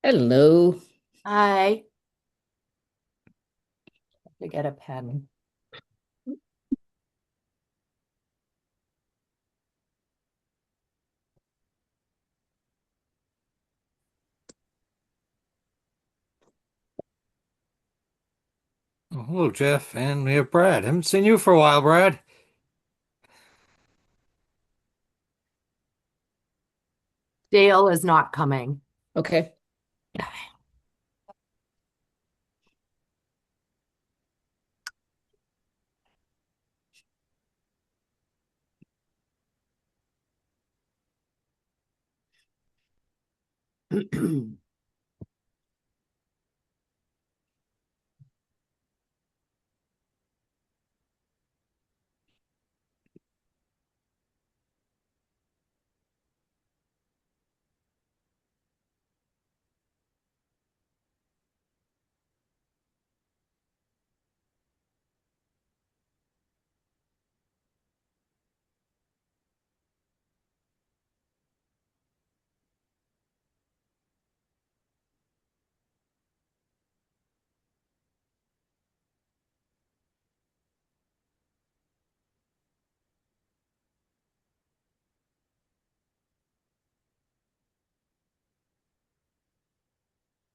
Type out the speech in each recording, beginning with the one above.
Hello. I to get a pen. Oh, hello, Jeff, and we have Brad. Haven't seen you for a while, Brad. Dale is not coming. Okay.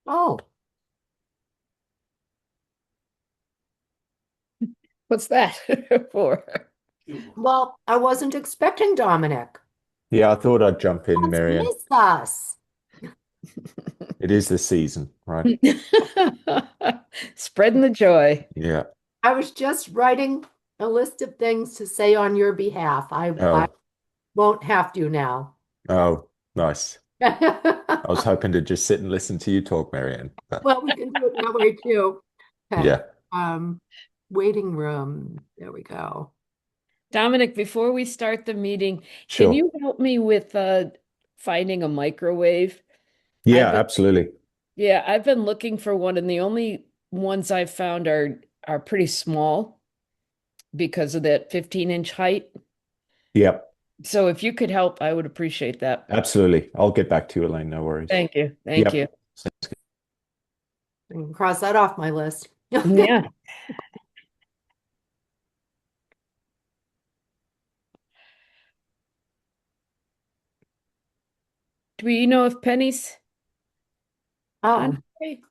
Oh, What's that for? well, I wasn't expecting Dominic. Yeah, I thought I'd jump in, Let's Marianne. miss us. It is the season, right? Spreading the joy. Yeah. I was just writing a list of things to say on your behalf. I Oh, won't have to now. oh, nice. I was hoping to just sit and listen to you talk, Marianne. But Well, we can do it that way too. Okay. yeah, Um, Waiting room. There we go. Dominic, before we start the meeting, can sure. you help me with finding a microwave? I've Yeah, been, absolutely. yeah, I've been looking for one, and the only ones I've found are pretty small because of that 15-inch height. Yep, So if you could help, I would appreciate that. absolutely. I'll get back to you, Elaine. No worries. Thank you. Thank you. Yep. Sounds good. I can cross that off my list. Okay. Yeah. Do we know if Penny's on her Oh, way?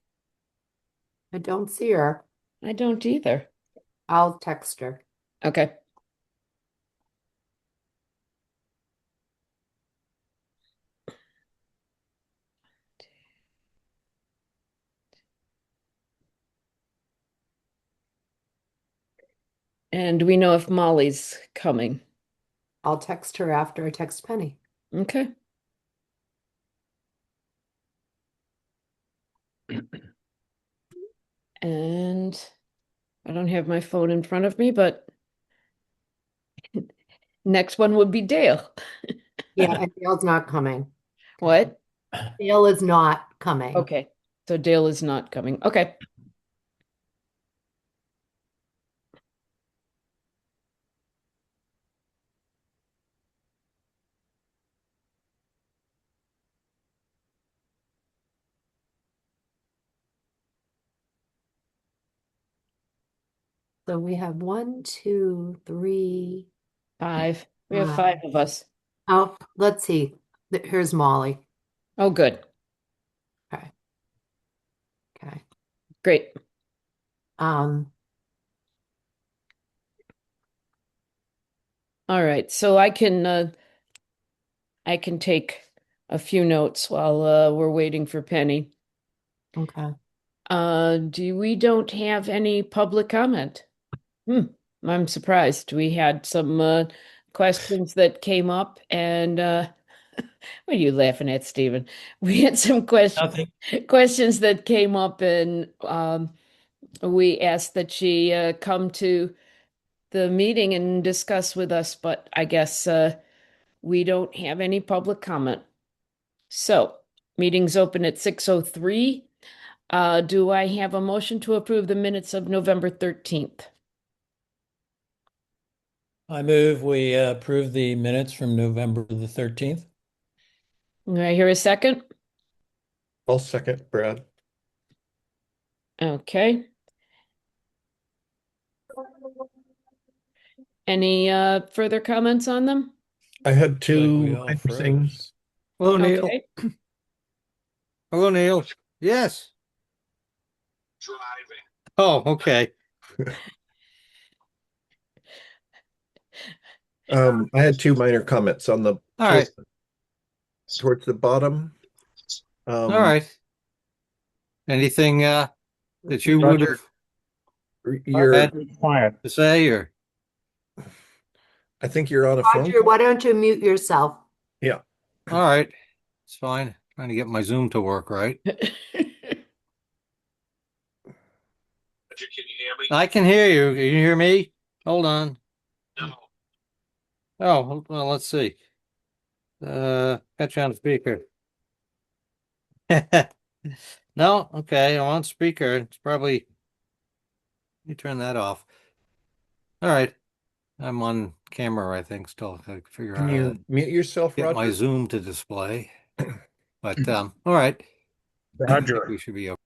I don't see her. I don't either. I'll text her. Okay. And do we know if Molly's coming? I'll text her after I text Penny. Okay. And I don't have my phone in front of me, but next one would be Dale. Yeah, and Dale's not coming. What? Dale is not coming. Okay. So Dale is not coming. Okay. So we have one, two, three, Five. We have five. five of us. Oh, let's see. Here's Molly. Oh, good. Okay. Okay. Great. Um, All right. So I can take a few notes while we're waiting for Penny. okay. Do we don't have any public comment? Hmm. I'm surprised. We had some questions that came up, and what are you laughing at, Stephen? We had some Nothing. questions that came up, and we asked that she come to the meeting and discuss with us, but I guess we don't have any public comment. So, meeting's open at 6:03. Do I have a motion to approve the minutes of November 13th? I move we approve the minutes from November the 13th. Do I hear a second? I'll second Brad. Okay. Any further comments on them? I had Like two we all minor froze. things. Hello, Neil. Okay. Hello, Neil. Yes. Oh, okay. I had two minor comments on the All right. towards the bottom. All right. Anything that you would Roger, have you're, had to say, or I think you're on a phone Roger, call. why don't you mute yourself? Yeah. all right, it's fine. Trying to get my Zoom to work right. I can hear you. Can you hear me? Hold on. Oh, well, let's see. Got you on speaker. No, okay, I'm on speaker. It's probably, let me turn that off. All right, I'm on camera, I think, still. I figure Can out how to you mute yourself, get my Roger? Zoom to display. But all right. I think we should be okay.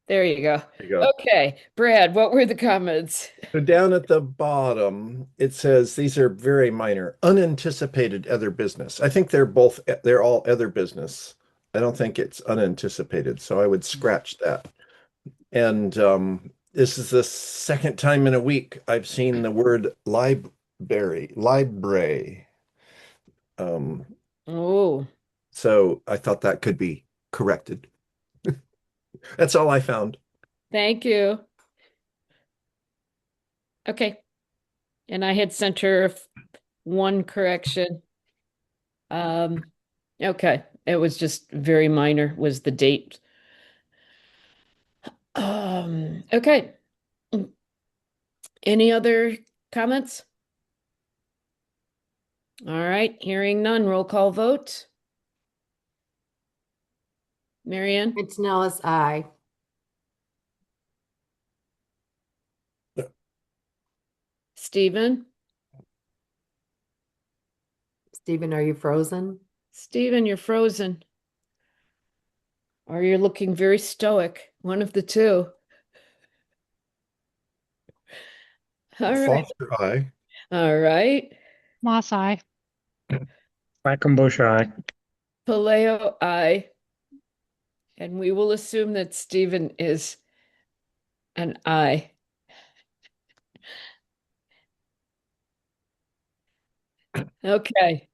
There you go. There you go. Okay, Brad, what were the comments? So down at the bottom, it says these are very minor, unanticipated other business. I think they're all other business. I don't think it's unanticipated, so I would scratch that. And this is the second time in a week I've seen the word library. Um, Oh, so I thought that could be corrected. That's all I found. thank you. Okay. And I had sent her one correction. Okay. It was just very minor, was the date. Okay. Any other comments? All right, hearing none, roll call vote. Marianne, It's Nellis, I. Stephen, Stephen, are you frozen? Stephen, you're frozen. Or you're looking very stoic, one of the two. All right, Foster, I. all right. Moss eye. Quackenbush eye. Paleo, I. And we will assume that Stephen is an I. Okay.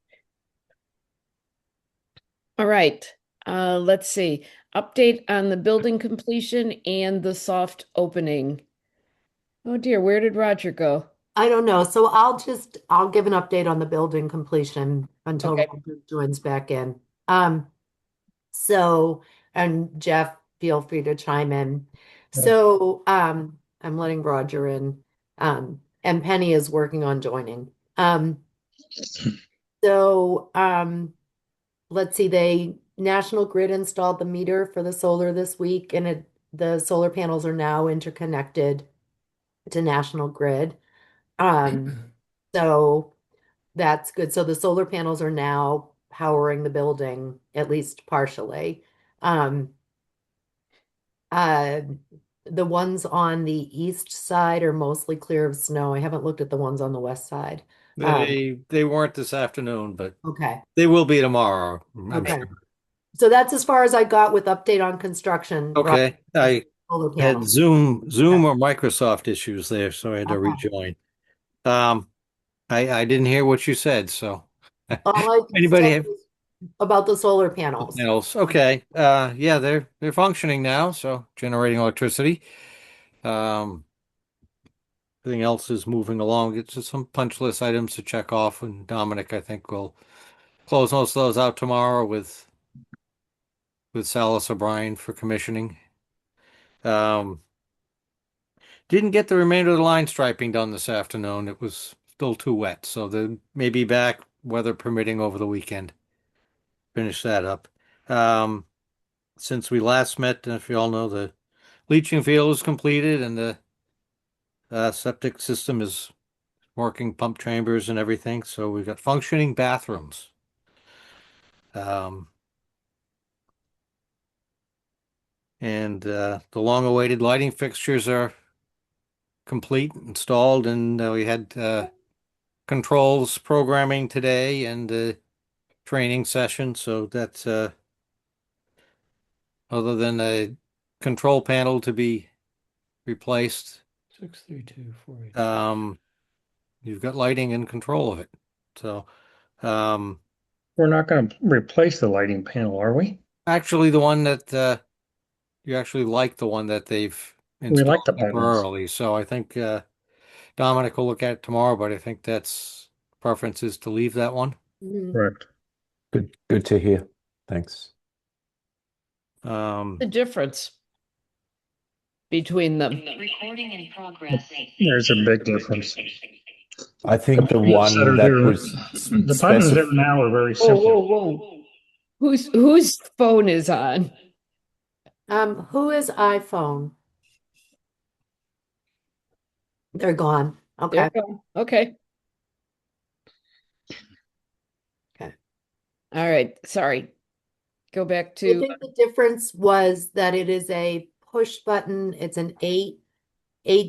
All right. Let's see. Update on the building completion and the soft opening. Oh dear, where did Roger go? I don't know. So I'll give an update on the building completion until Okay. Roger joins back in. Um, so, and Jeff, feel free to chime in. So, I'm letting Roger in. And Penny is working on joining. So, let's see, National Grid installed the meter for the solar this week, and the solar panels are now interconnected to National Grid. So that's good. So the solar panels are now powering the building, at least partially. Um, uh, the ones on the east side are mostly clear of snow. I haven't looked at the ones on the west side. They weren't this afternoon, but Okay. they will be tomorrow, I'm Okay. sure. So that's as far as I got with update on construction. Okay, I Solar had panels. Zoom or Microsoft issues there, so I had to Okay. rejoin. Um, I didn't hear what you said, so All I can anybody say have is about the solar panels. else? Okay, yeah, they're functioning now, so generating electricity. Um, everything else is moving along. It's just some punch list items to check off, and Dominic, I think, will close most of those out tomorrow with Salas O'Brien for commissioning. Um, didn't get the remainder of the line striping done this afternoon. It was still too wet, so they may be back, weather permitting, over the weekend. Finish that up. Since we last met, if you all know, the leaching field is completed and the septic system is working, pump chambers and everything. So we've got functioning bathrooms. And the long-awaited lighting fixtures are complete, installed, and we had controls programming today and training session. So that's other than a control panel to be replaced. 63248. You've got lighting and control of it. So We're not going to replace the lighting panel, are we? actually the one that you actually like the one that they've We like installed the buttons. temporarily. So I think Dominic will look at it tomorrow, but I think that's preference is to leave that one. Mhm. Correct. Good to hear. Thanks. The difference between them. Recording in progress. There's a big difference. I think the buttons that one are that there- was The buttons there now are very simple. Whoa. Whose phone is on? Who is iPhone? They're gone. Okay. There you go. Okay. Okay. All right. Sorry. Go back I to think the difference was that it is a push button. It's an eight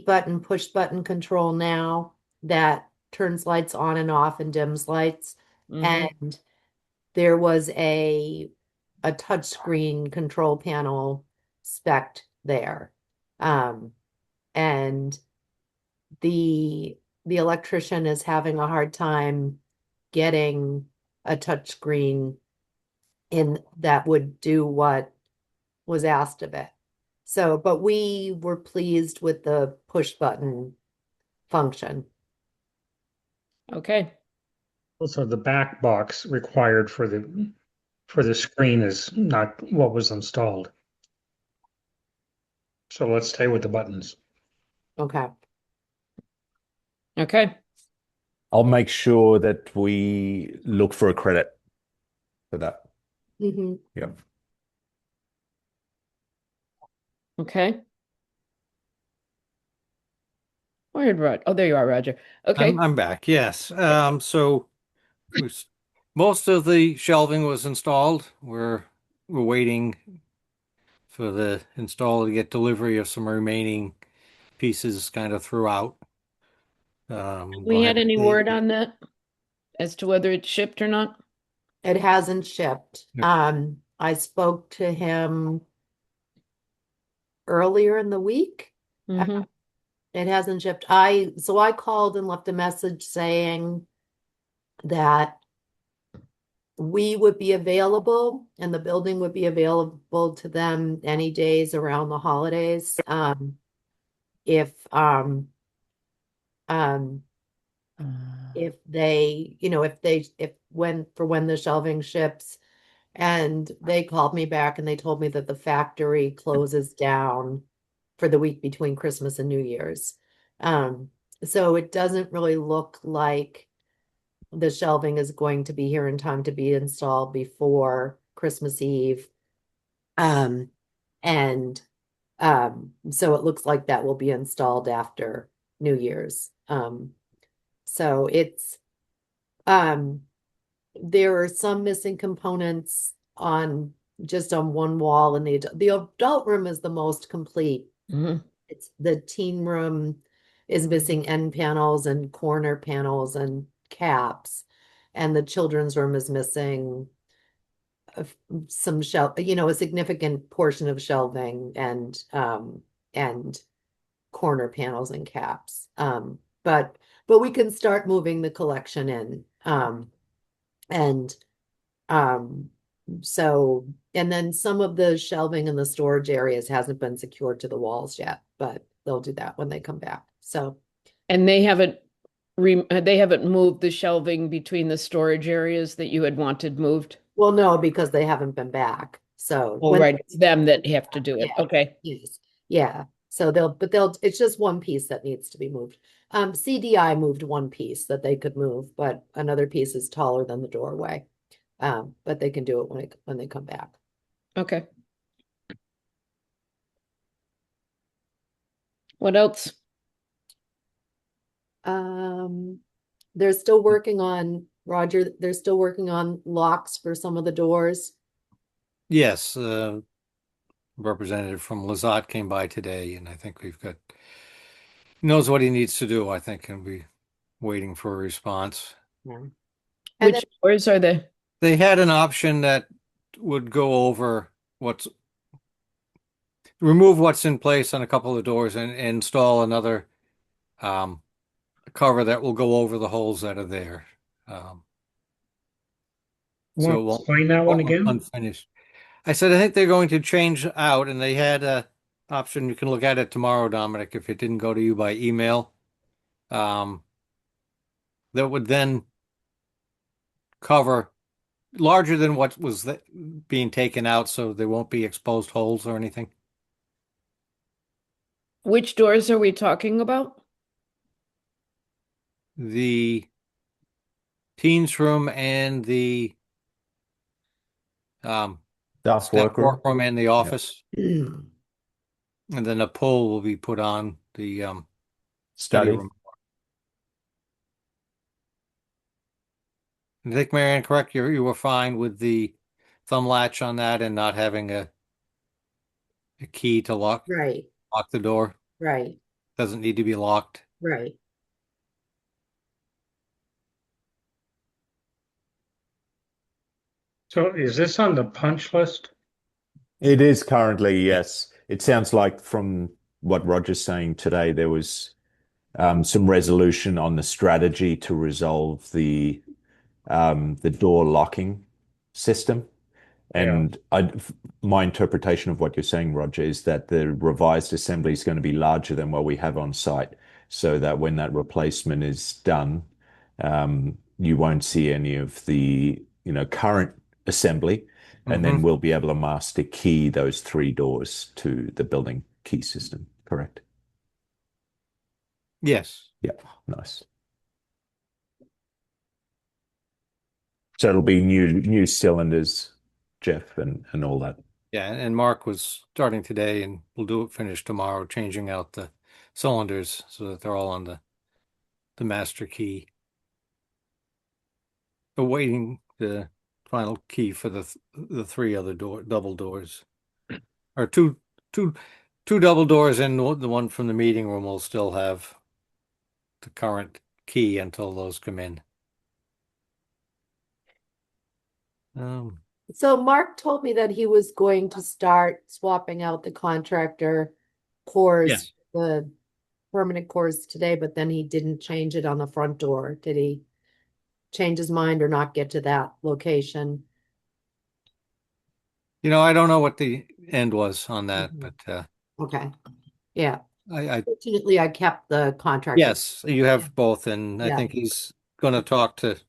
button push button control now that turns lights on and off and dims lights. Mhm. And there was a touchscreen control panel spec'd there. And the electrician is having a hard time getting a touchscreen in that would do what was asked of it. So, but we were pleased with the push button function. Okay. Also, the back box required for the screen is not what was installed. So let's stay with the buttons. Okay. Okay. I'll make sure that we look for a credit for that. Mm-hmm. Yeah. Okay. Where did Roger? Oh, there you are, Roger. Okay. I'm back. Yes. So most of the shelving was installed. We're waiting for the installer to get delivery of some remaining pieces kind of throughout. We had any word on that as to whether it's shipped or not? It hasn't shipped. Yeah. I spoke to him earlier in the week. Mhm. It hasn't shipped. So I called and left a message saying that we would be available and the building would be available to them any days around the holidays. If they, when the shelving ships. And they called me back and they told me that the factory closes down for the week between Christmas and New Year's. So it doesn't really look like the shelving is going to be here in time to be installed before Christmas Eve. And so it looks like that will be installed after New Year's. So it's there are some missing components on one wall, and the adult room is the most complete. Mhm. It's the teen room is missing end panels and corner panels and caps, and the children's room is missing some a significant portion of shelving and corner panels and caps. But we can start moving the collection in. And so, and then some of the shelving in the storage areas hasn't been secured to the walls yet, but they'll do that when they come back. So, And they haven't moved the shelving between the storage areas that you had wanted moved? well, no, because they haven't been back. So Oh, right, it's them that have to do it. Yeah. Okay. Yes. Yeah. So it's just one piece that needs to be moved. CDI moved one piece that they could move, but another piece is taller than the doorway. But they can do it when they come back. Okay. What else? They're still working on, Roger, they're still working on locks for some of the doors. Yes. representative from Lazat came by today, and I think knows what he needs to do, I think, and be waiting for a response. Yeah. And Which then, doors are they? They had an option that would go over remove what's in place on a couple of doors and install another um, cover that will go over the holes that are there. Um, so it Want to won't, explain that one won't look again? unfinished. I said, I think they're going to change out, and they had a option. You can look at it tomorrow, Dominic, if it didn't go to you by email. That would then cover larger than what was being taken out, so there won't be exposed holes or anything. Which doors are we talking about? The teens room and the Staff staff workroom. workroom and the office, and then a pull will be put on the study Study. room. I think, Marianne, correct? You were fine with the thumb latch on that and not having a key to lock right, the door. right, Doesn't need to be locked. right. So is this on the punch list? It is currently, yes. It sounds like from what Roger's saying today, there was some resolution on the strategy to resolve the door locking system. And my interpretation of what you're saying, Roger, is that the revised assembly is going to be larger than what we have on site, so that when that replacement is done, you won't see any of the current assembly, and then we'll be able to master key those 3 doors to the building key system. Correct? Yes. Yeah, nice. So it'll be new cylinders, Jeff, and all that. Yeah, and Mark was starting today, and we'll finish tomorrow, changing out the cylinders so that they're all on the master key. Awaiting the final key for the 3 other double doors, or two double doors, and the one from the meeting room will still have the current key until those come in. So Mark told me that he was going to start swapping out the contractor cores, Yes. the permanent cores today, but then he didn't change it on the front door. Did he change his mind or not get to that location? I don't know what the end was on that, Mhm. but Okay. Yeah. I Fortunately, I kept the contractor. yes, you have both, and I Yeah. think he's going to talk to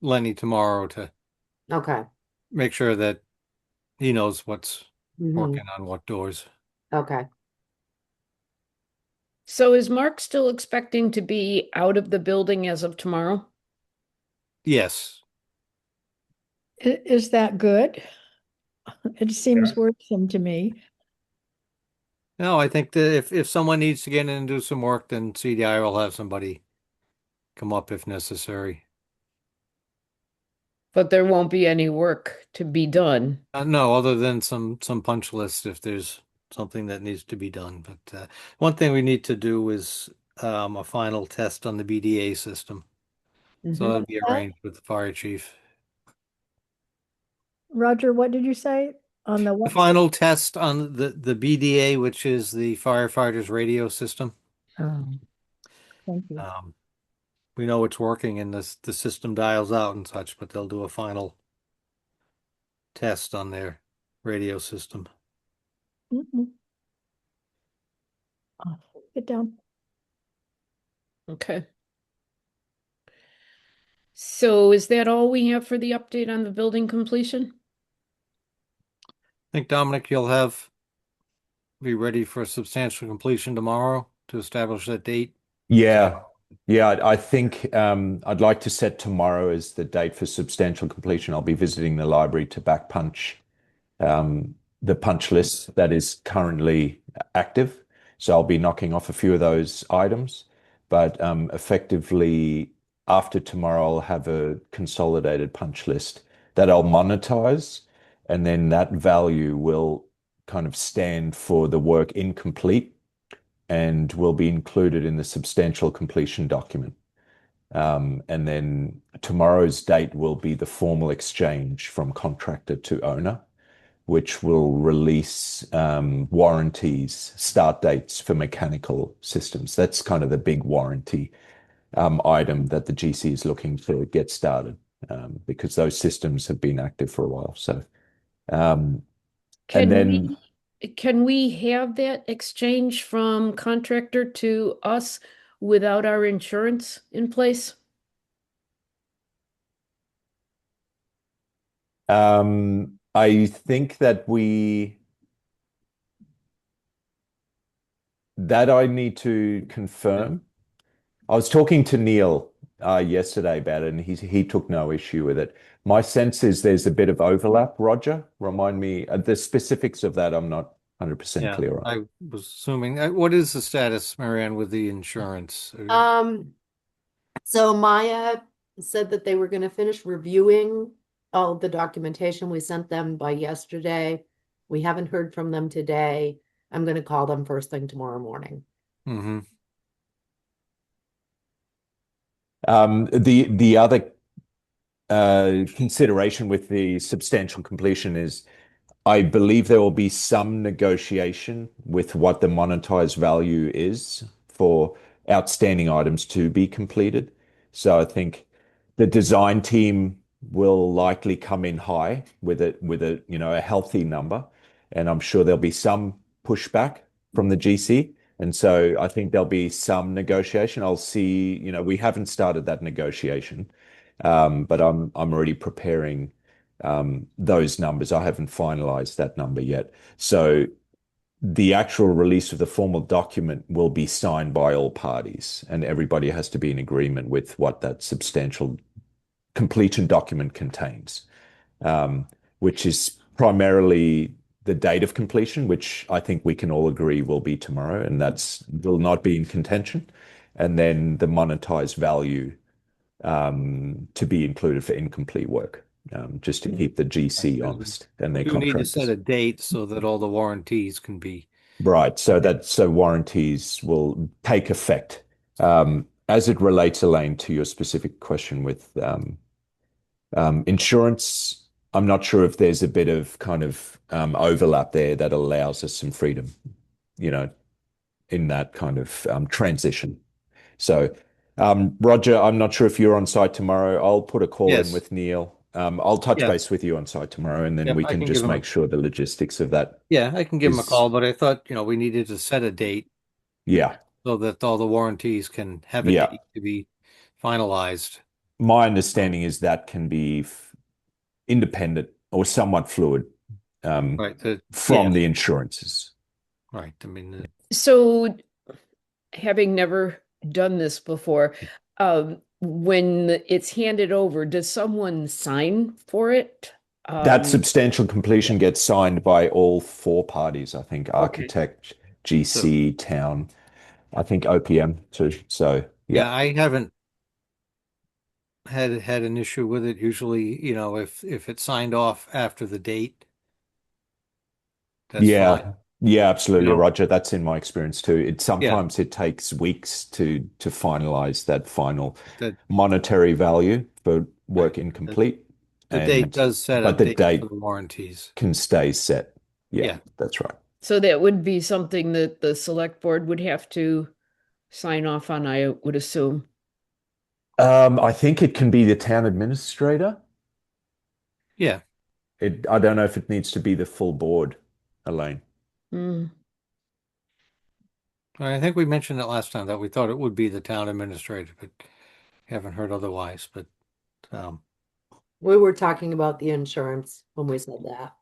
Lenny tomorrow to Okay. make sure that he knows what's Mhm. working on what doors. Okay. So is Mark still expecting to be out of the building as of tomorrow? Yes. Is that good? It seems worrisome to me. No, I think that if someone needs to get in and do some work, then CDI will have somebody come up if necessary. But there won't be any work to be done. No, other than some punch lists if there's something that needs to be done. But one thing we need to do is a final test on the BDA system. So Mhm. that'll be arranged with the fire chief. Roger, what did you say on the The what? final test on the BDA, which is the firefighters radio system. Oh, thank you. We know it's working and the system dials out and such, but they'll do a final test on their radio system. Mhm. Get down. Okay. So is that all we have for the update on the building completion? I think, Dominic, you'll be ready for substantial completion tomorrow to establish that date. Yeah. I think I'd like to set tomorrow as the date for substantial completion. I'll be visiting the library to back punch the punch list that is currently active. So I'll be knocking off a few of those items. But effectively, after tomorrow, I'll have a consolidated punch list that I'll monetize. And then that value will kind of stand for the work incomplete and will be included in the substantial completion document. And then tomorrow's date will be the formal exchange from contractor to owner, which will release warranties, start dates for mechanical systems. That's kind of the big warranty item that the GC is looking to get started, because those systems have been active for a while. So, and Can then can we have that exchange from contractor to us without our insurance in place? I think that I need to confirm. I was talking to Neil yesterday about it, and he took no issue with it. My sense is there's a bit of overlap. Roger, remind me the specifics of that. I'm not 100% Yeah, clear on. I was assuming. What is the status, Marianne, with the insurance? So Maya said that they were going to finish reviewing all of the documentation we sent them by yesterday. We haven't heard from them today. I'm going to call them first thing tomorrow morning. Mm-hmm. The other consideration with the substantial completion is I believe there will be some negotiation with what the monetized value is for outstanding items to be completed. So I think the design team will likely come in high with a a healthy number, and I'm sure there'll be some pushback from the GC. And so I think there'll be some negotiation. I'll see, we haven't started that negotiation, but I'm already preparing those numbers. I haven't finalized that number yet. So the actual release of the formal document will be signed by all parties, and everybody has to be in agreement with what that substantial completion document contains, which is primarily the date of completion, which I think we can all agree will be tomorrow, and will not be in contention. And then the monetized value to be included for incomplete work, just to keep the GC honest and their You need to set contractors. a date so that all the warranties can be. Right. So warranties will take effect. As it relates, Elaine, to your specific question with insurance, I'm not sure if there's a bit of kind of overlap there that allows us some freedom, in that kind of transition. So, Roger, I'm not sure if you're on site tomorrow. I'll put a call in Yes. with Neil. I'll touch Yeah. base with you on site tomorrow, and then Yep, we I can can just give him make sure the logistics of that. Yeah, I can give him a is- call, but I thought, we needed to set a date Yeah. so that all the warranties can have a Yeah. date to be finalized. My understanding is that can be independent or somewhat fluid Right. from Yeah, the insurances. right. I mean, So, having never done this before, when it's handed over, does someone sign for it? That substantial completion gets signed by all four parties, I think, architect, GC, town, I think OPM too. So, yeah, I haven't had an issue with it. Usually, if it's signed off after the date, that's Yeah. fine. Yeah, absolutely, You know? Roger. That's in my experience too. Yeah. Sometimes it takes weeks to finalize that final The, monetary value for work incomplete. the date does set a but the date date for the warranties. can stay set. Yeah, Yeah. that's right. So that would be something that the select board would have to sign off on, I would assume. I think it can be the town administrator. Yeah. I don't know if it needs to be the full board, Elaine. Mm. I think we mentioned it last time that we thought it would be the town administrator, but haven't heard otherwise. But We were talking about the insurance when we said that.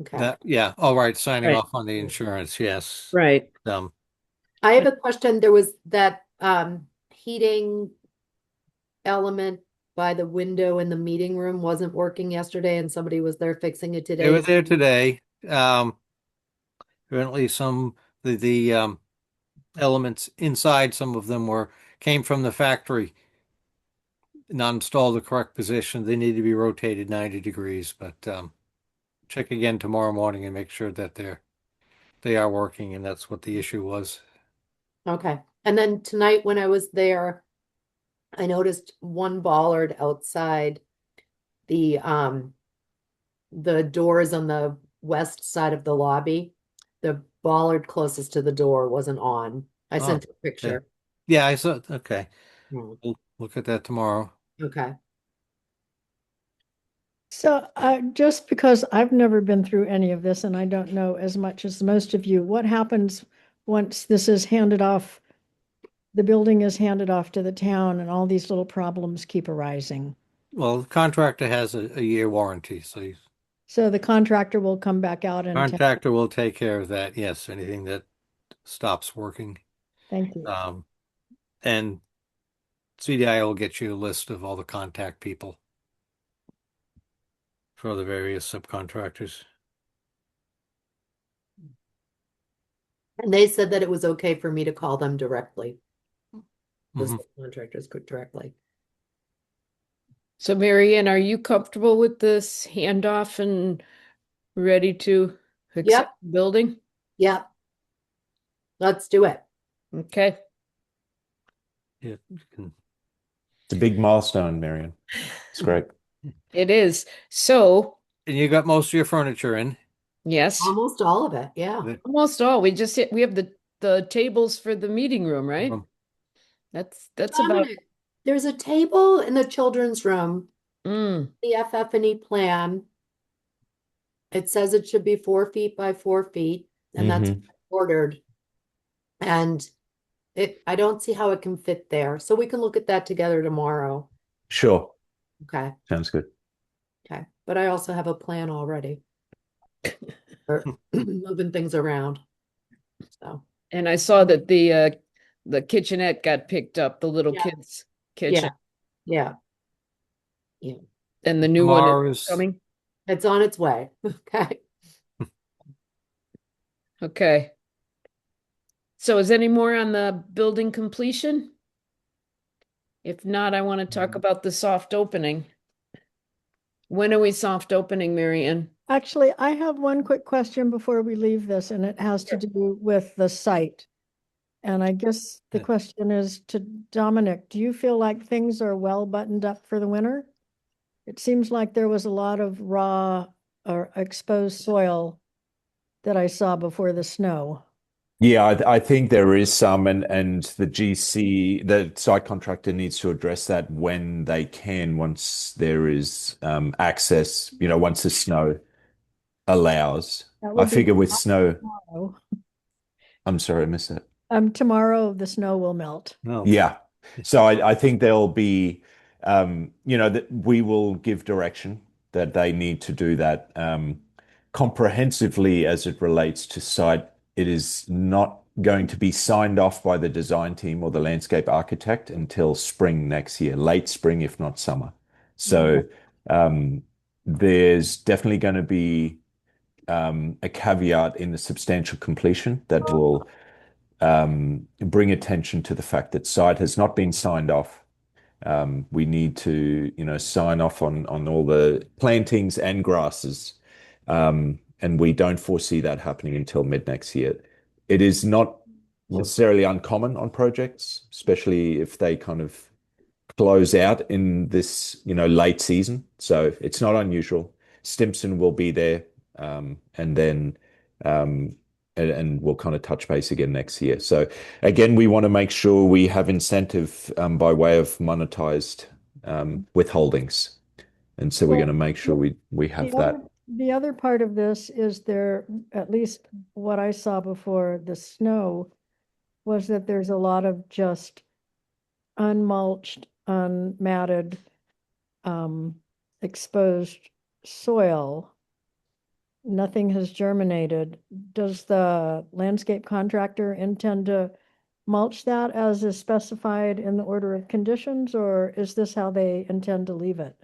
Okay. yeah. All right. Signing Right. off on the insurance. Yes. Right. I have a question. There was that heating element by the window in the meeting room wasn't working yesterday, and somebody was there fixing it They were today. there today. Apparently the elements inside, some of them came from the factory, not installed the correct position. They need to be rotated 90 degrees, but check again tomorrow morning and make sure that they're they are working, and that's what the issue was. Okay. And then tonight when I was there, I noticed one bollard outside the doors on the west side of the lobby. The bollard closest to the door wasn't on. I Oh, sent you a picture. Yeah, I saw. Okay, Hmm. we'll look at that tomorrow. Okay. So, just because I've never been through any of this and I don't know as much as most of you, what happens once this is handed off, the building is handed off to the town and all these little problems keep arising? Well, the contractor has a year warranty, so So the contractor will come back out and contractor will take care of that. Yes, anything that stops working. thank you. And CDI will get you a list of all the contact people for the various subcontractors. And they said that it was okay for me to call them directly. The Mhm. contractors could directly. So Mary Ann, are you comfortable with this handoff and ready to accept the building? Yep. Let's do it. Okay. Yeah, you can- It's a big milestone, Marion. It's great. It is. So, And you got most of your furniture in. yes, Almost all of it. Yeah. The- almost all. We have the tables for the meeting room, right? That's about Dominic, there's a table in the children's room, mm, the FF&E plan. It says it should be 4 feet by 4 feet, and that's Mhm. ordered. And I don't see how it can fit there. So we can look at that together tomorrow. Sure. Okay. Sounds good. Okay. But I also have a plan already for moving things around. So and I saw that the kitchenette got picked up, the little Yeah. kids' kitchen, yeah, yeah. and the new one Tomorrow is is coming. It's on its way. Okay. Okay. So is any more on the building completion? If not, I want to talk about the soft opening. When are we soft opening, Mary Ann? Actually, I have one quick question before we leave this, and it has to do with the site. And I guess the Yeah. question is to Dominic, do you feel like things are well buttoned up for the winter? It seems like there was a lot of raw or exposed soil that I saw before the snow. Yeah, I think there is some, and the GC, the site contractor needs to address that when they can, once there is access, once the snow allows. That I would be figure with snow, tomorrow. I'm sorry, I missed that. Tomorrow the snow will melt. no. Yeah. So I think there'll be, that we will give direction that they need to do that comprehensively as it relates to site. It is not going to be signed off by the design team or the landscape architect until spring next year, late spring, if not summer. So there's definitely going to be a caveat in the substantial completion that will bring attention to the fact that site has not been signed off. We need to, sign off on all the plantings and grasses, and we don't foresee that happening until mid next year. It is not necessarily uncommon on projects, especially if they kind of close out in this, late season. So it's not unusual. Stimson will be there, and then and we'll kind of touch base again next year. So again, we want to make sure we have incentive by way of monetized withholdings, and so we're Well, going to make sure we have that. The other part of this is there, at least what I saw before the snow, was that there's a lot of just unmulched, unmatted, exposed soil. Nothing has germinated. Does the landscape contractor intend to mulch that as is specified in the order of conditions, or is this how they intend to leave it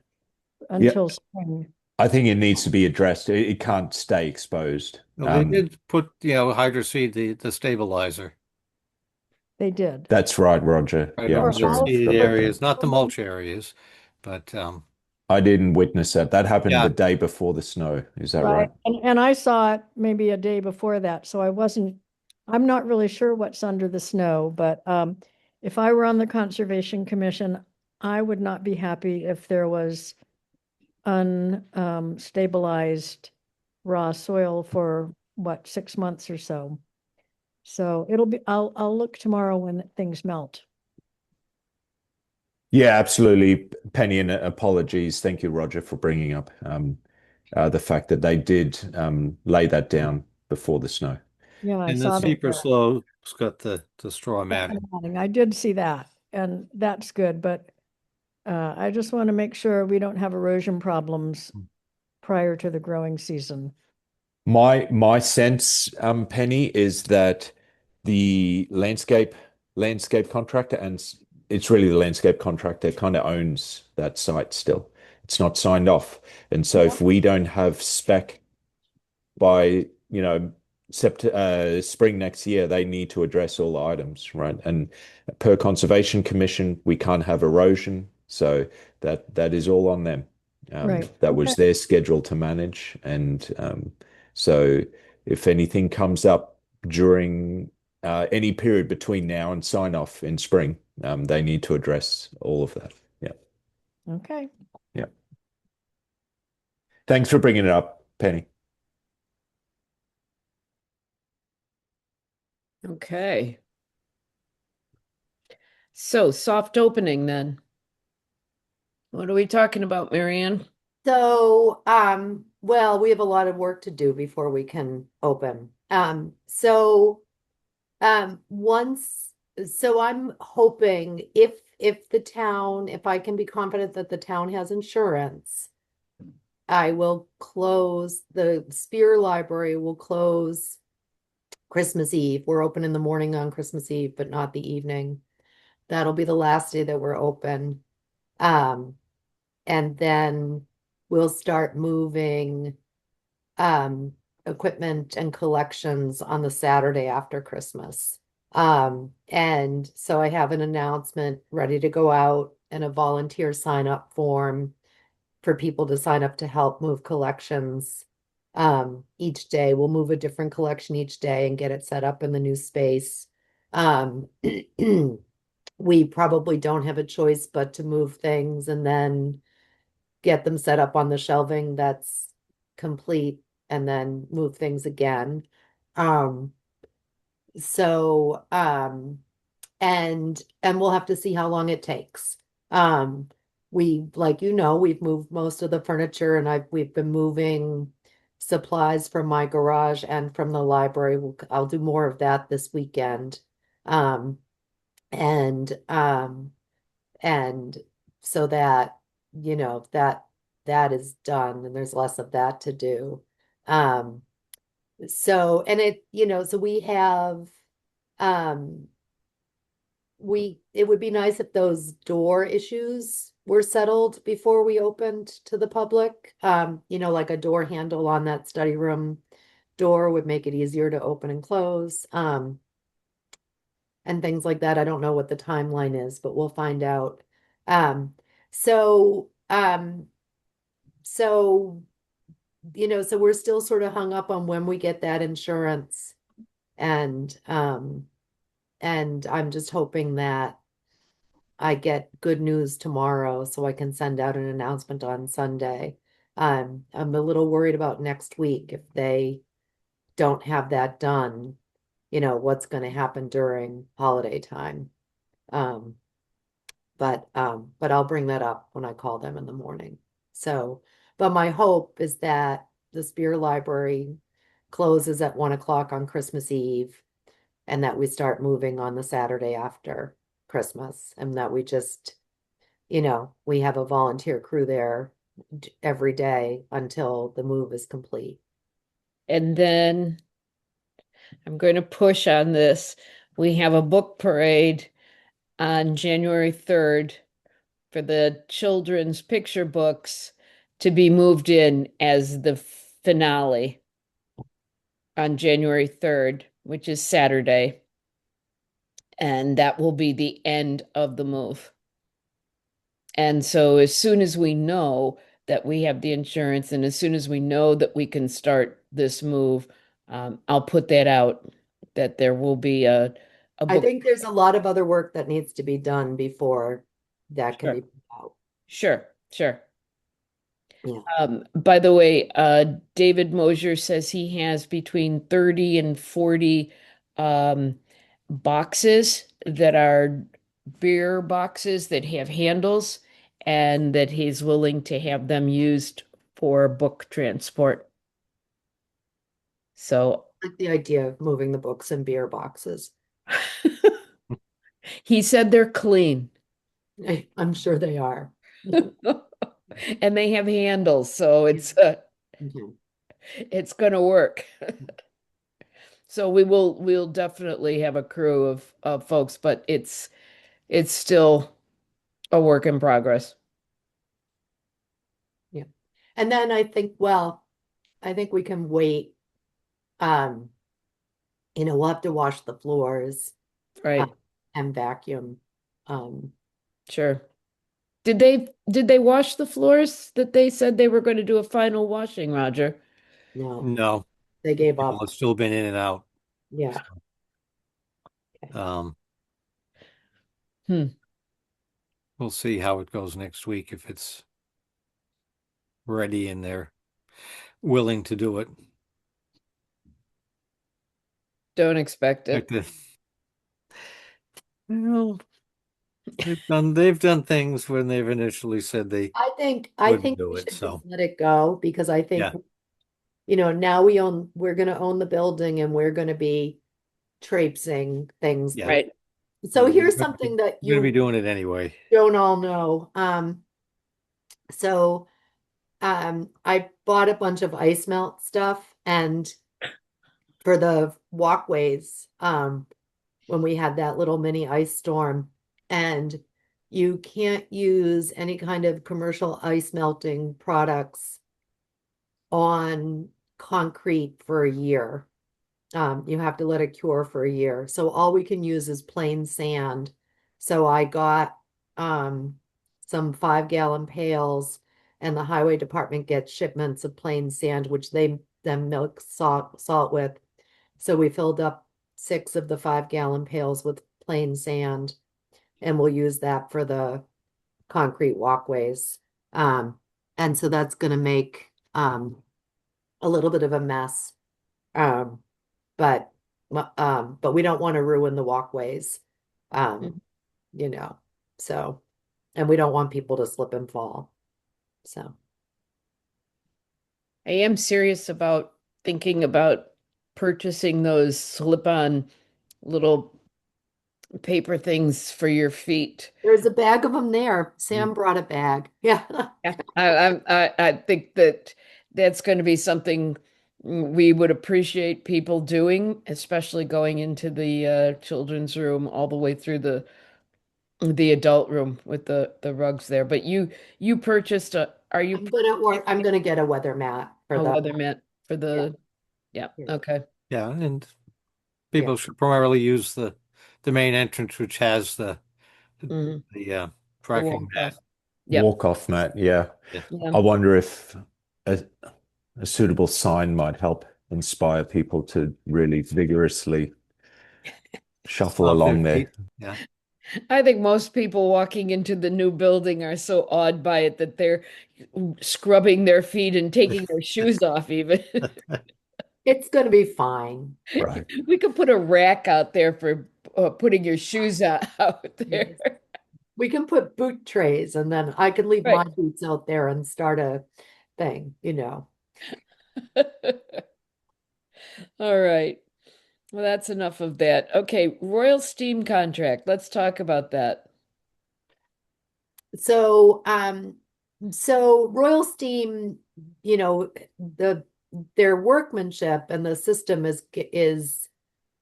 until spring? I think it needs to be addressed. It can't stay exposed. Well, they did put, hydroseed, the stabilizer. They did. That's right, Roger. Right Yeah, over I'm sorry. the seeded Forgot about areas, that. not the mulch areas, but I didn't witness that. That happened Yeah. the day before the snow. Is that Right. right? And I saw it maybe a day before that, so I'm not really sure what's under the snow, but if I were on the Conservation Commission, I would not be happy if there was unstabilized raw soil for what, 6 months or so. So I'll look tomorrow when things melt. Yeah, absolutely, Penny, and apologies. Thank you, Roger, for bringing up the fact that they did lay that down before the snow. Yeah, I And the saw steeper that. slopes got the straw matting. I did see that, and that's good, but I just want to make sure we don't have erosion problems prior to the growing season. My sense, Penny, is that the landscape contractor, and it's really the landscape contractor, kind of owns that site still. It's not signed off. And so if we don't have spec by, spring next year, they need to address all the items, right? And per Conservation Commission, we can't have erosion. So that is all on them. Right. That was their schedule to manage. And so if anything comes up during any period between now and sign off in spring, they need to address all of that. Yeah. Okay. Yeah. Thanks for bringing it up, Penny. Okay. So soft opening then. What are we talking about, Marianne? So, well, we have a lot of work to do before we can open. So I'm hoping if the town, if I can be confident that the town has insurance, I will close, the Spear Library will close Christmas Eve. We're open in the morning on Christmas Eve, but not the evening. That'll be the last day that we're open. And then we'll start moving equipment and collections on the Saturday after Christmas. And so I have an announcement ready to go out and a volunteer sign up form for people to sign up to help move collections. Each day we'll move a different collection each day and get it set up in the new space. We probably don't have a choice but to move things and then get them set up on the shelving that's complete and then move things again. Um, so and we'll have to see how long it takes. Like we've moved most of the furniture and we've been moving supplies from my garage and from the library. I'll do more of that this weekend. Um, and and so that that is done and there's less of that to do. Um, so and so we have um it would be nice if those door issues were settled before we opened to the public. Like a door handle on that study room door would make it easier to open and close. And things like that. I don't know what the timeline is, but we'll find out. Um, so, um, so, so we're still sort of hung up on when we get that insurance. And I'm just hoping that I get good news tomorrow so I can send out an announcement on Sunday. I'm a little worried about next week if they don't have that done, what's going to happen during holiday time. Um, but I'll bring that up when I call them in the morning. So, but my hope is that the Spear Library closes at 1 o'clock on Christmas Eve and that we start moving on the Saturday after Christmas and that we just, we have a volunteer crew there every day until the move is complete. And then I'm going to push on this. We have a book parade on January 3rd for the children's picture books to be moved in as the finale on January 3rd, which is Saturday. And that will be the end of the move. And so as soon as we know that we have the insurance and as soon as we know that we can start this move, I'll put that out that there will be a I book. think there's a lot of other work that needs to be done before that can Sure. be put out. Sure, sure. Yeah. By the way, David Mosier says he has between 30 and 40 boxes that are beer boxes that have handles and that he's willing to have them used for book transport. So I like the idea of moving the books in beer boxes. he said they're clean I'm sure they are. and they have handles, so Mhm. it's gonna work. So we'll definitely have a crew of folks, but it's still a work in progress. Yeah. And then I think, well, I think we can wait. Um, we'll have to wash the floors, Right, and vacuum. Um, sure. Did they wash the floors that they said they were going to do a final washing, Roger? no, No, they gave people up. have still been in and out. Yeah. Um, Hmm. we'll see how it goes next week if it's ready and they're willing to do it. Don't expect Like it. well, they've done things when they've initially said they I wouldn't think do we it. should So just let it go because I think, yeah, now we're gonna own the building and we're gonna be traipsing things. yeah. Right. So We're here's gonna be, something that we're gonna be you doing it anyway. don't all know. So I bought a bunch of ice melt stuff and for the walkways, when we had that little mini ice storm, and you can't use any kind of commercial ice melting products on concrete for a year. You have to let it cure for a year. So all we can use is plain sand. So I got some 5-gallon pails, and the highway department gets shipments of plain sand, which they then milk salt with. So we filled up 6 of the 5-gallon pails with plain sand, and we'll use that for the concrete walkways. And so that's going to make a little bit of a mess. Um, but but we don't want to ruin the walkways. Um, you know, so and we don't want people to slip and fall. So I am serious about thinking about purchasing those slip-on little paper things for your feet. there's a bag of them there. Mm. Sam brought a bag. Yeah. Yeah, I think that that's going to be something we would appreciate people doing, especially going into the children's room all the way through the adult room with the rugs there. But you purchased are you I'm gonna get a weather mat for a the weather mat for the yeah, Yeah. okay. Yeah, and people should primarily use the main entrance, which has the Mhm. the The tracking mat. walk-off. Yep. Walk-off mat, yeah. Yeah. Yeah. I wonder if a suitable sign might help inspire people to really vigorously shuffle Off their along there. feet. Yeah. I think most people walking into the new building are so awed by it that they're scrubbing their feet and taking their shoes off even. It's gonna be fine. Right. We could put a rack out there for putting your shoes out there. We can put boot trays and then I can leave my Right. boots out there and start a thing. All right. Well, that's enough of that. Okay, Royal Steam contract. Let's talk about that. So, so Royal Steam, their workmanship and the system is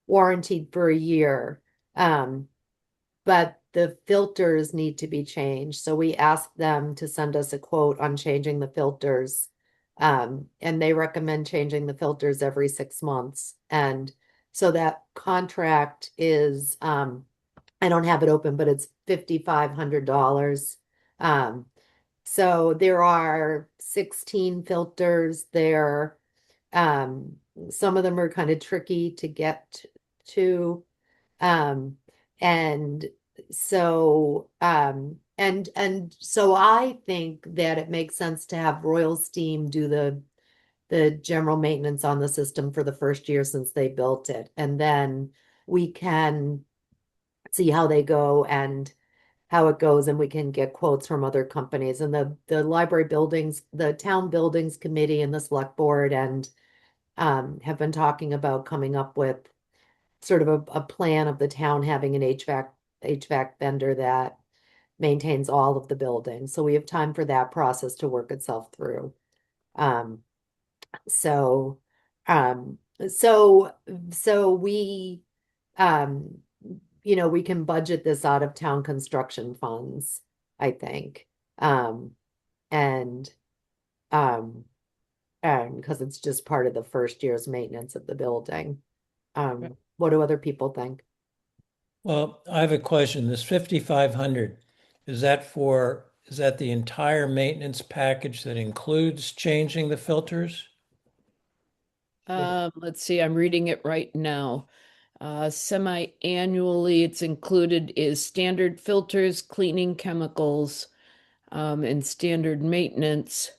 warranted for a year. But the filters need to be changed. So we asked them to send us a quote on changing the filters. And they recommend changing the filters every 6 months. And so that contract is, I don't have it open, but it's $5,500. Um, so there are 16 filters there. Um, some of them are kind of tricky to get to. Um, and so I think that it makes sense to have Royal Steam do the general maintenance on the system for the first year since they built it. And then we can see how they go and how it goes, and we can get quotes from other companies. And the library buildings, the town buildings committee and the select board and have been talking about coming up with sort of a plan of the town having an HVAC vendor that maintains all of the buildings. So we have time for that process to work itself through. Um, so, um, so, so we, um, we can budget this out of town construction funds, I think. And, um, and because it's just part of the first year's maintenance of the building. What do other people think? Well, I have a question. This 5,500, is that the entire maintenance package that includes changing the filters? Let's see, I'm reading it right now. Semi-annually, it's included is standard filters, cleaning chemicals, and standard maintenance.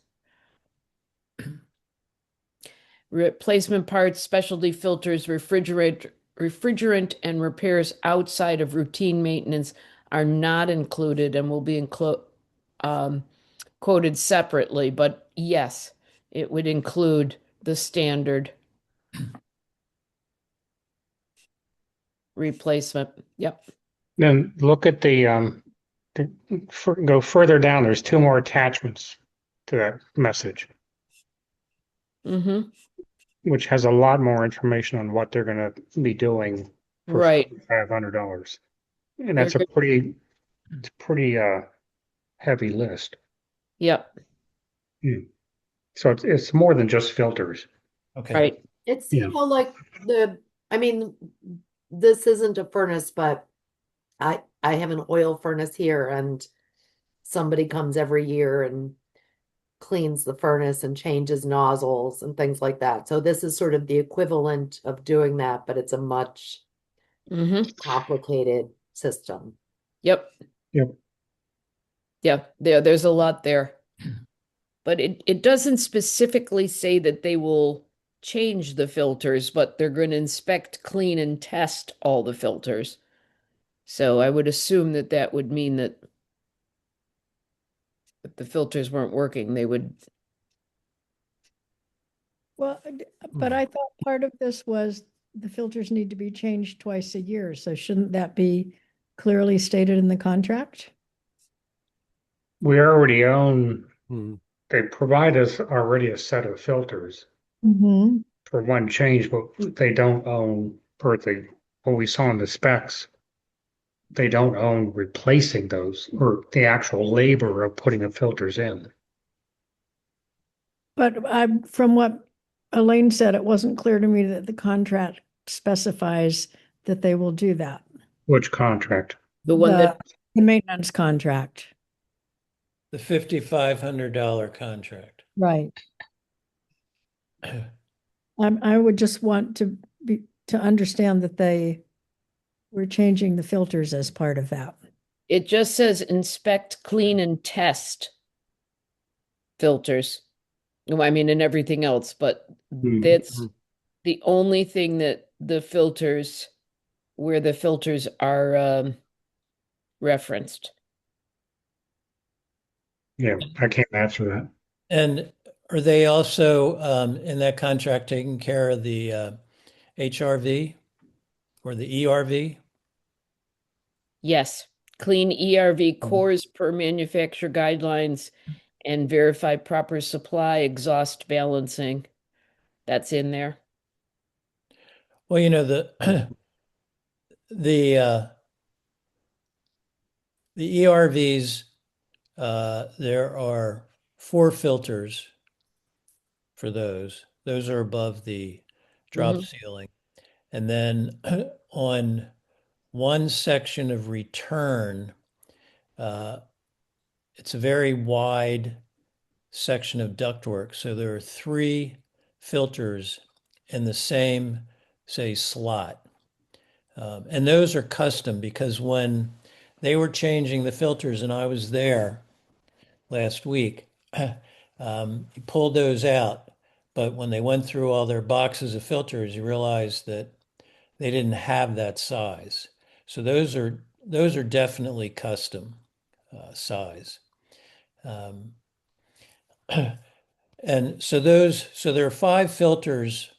Replacement parts, specialty filters, refrigerant and repairs outside of routine maintenance are not included and will be quoted separately, but yes, it would include the standard replacement. Yep. Then look at go further down. There's two more attachments to that message, Mm-hmm. which has a lot more information on what they're going to be doing for Right. $500. And They're that's a good. pretty heavy list. Yep. So it's more than just filters. Okay. Right. It's, Yeah. like I mean, this isn't a furnace, but I have an oil furnace here and somebody comes every year and cleans the furnace and changes nozzles and things like that. So this is sort of the equivalent of doing that, but it's a much Mm-hmm. complicated system. Yep. Yep. Yeah, there's a lot there. But it doesn't specifically say that they will change the filters, but they're going to inspect, clean, and test all the filters. So I would assume that that would mean that if the filters weren't working, they would. Well, but I thought part of this was the filters need to be changed twice a year. So shouldn't that be clearly stated in the contract? We already own, Hmm. they provide us already a set of filters Mm-hmm. for one change, but they don't own what we saw in the specs. They don't own replacing those or the actual labor of putting the filters in. But from what Elaine said, it wasn't clear to me that the contract specifies that they will do that. Which contract? The one that The maintenance contract. The $5,500 contract. Right. I would just want to understand that they were changing the filters as part of that. it just says inspect, clean, and test filters. Well, I mean, and everything else, but that's the only thing that where the filters are referenced. Yeah, I can't answer that. And are they also in that contract taking care of the HRV or the ERV? Yes, clean ERV cores per manufacturer guidelines and verify proper supply exhaust balancing. That's in there. Well, the ERVs, there are 4 filters for those. Those are above the drop ceiling. And then on one section of return, it's a very wide section of ductwork. So there are three filters in the same, say, slot. And those are custom because when they were changing the filters and I was there last week, you pulled those out. But when they went through all their boxes of filters, you realized that they didn't have that size. So those are definitely custom size. And so there are five filters,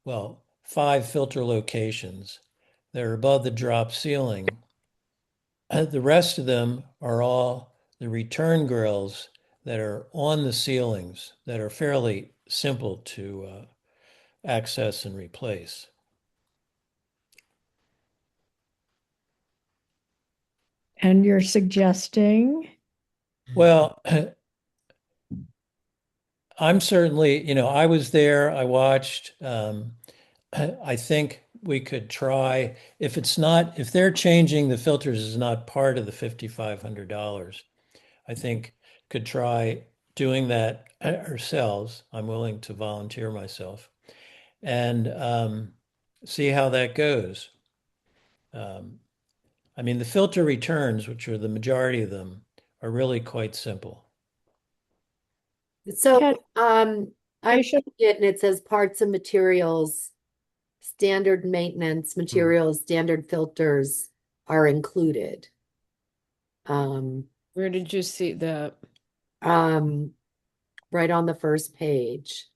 well, five filter locations. They're above the drop ceiling. The rest of them are all the return grills that are on the ceilings that are fairly simple to access and replace. And you're suggesting? Well, I'm certainly, I was there, I watched. I think we could try, if they're changing the filters is not part of the $5,500, I think could try doing that ourselves. I'm willing to volunteer myself and see how that goes. I mean, the filter returns, which are the majority of them, are really quite simple. So, Ken, I'm I should, reading it and it says parts and materials, standard maintenance materials, standard filters are included. Where did you see that? Right on the first page.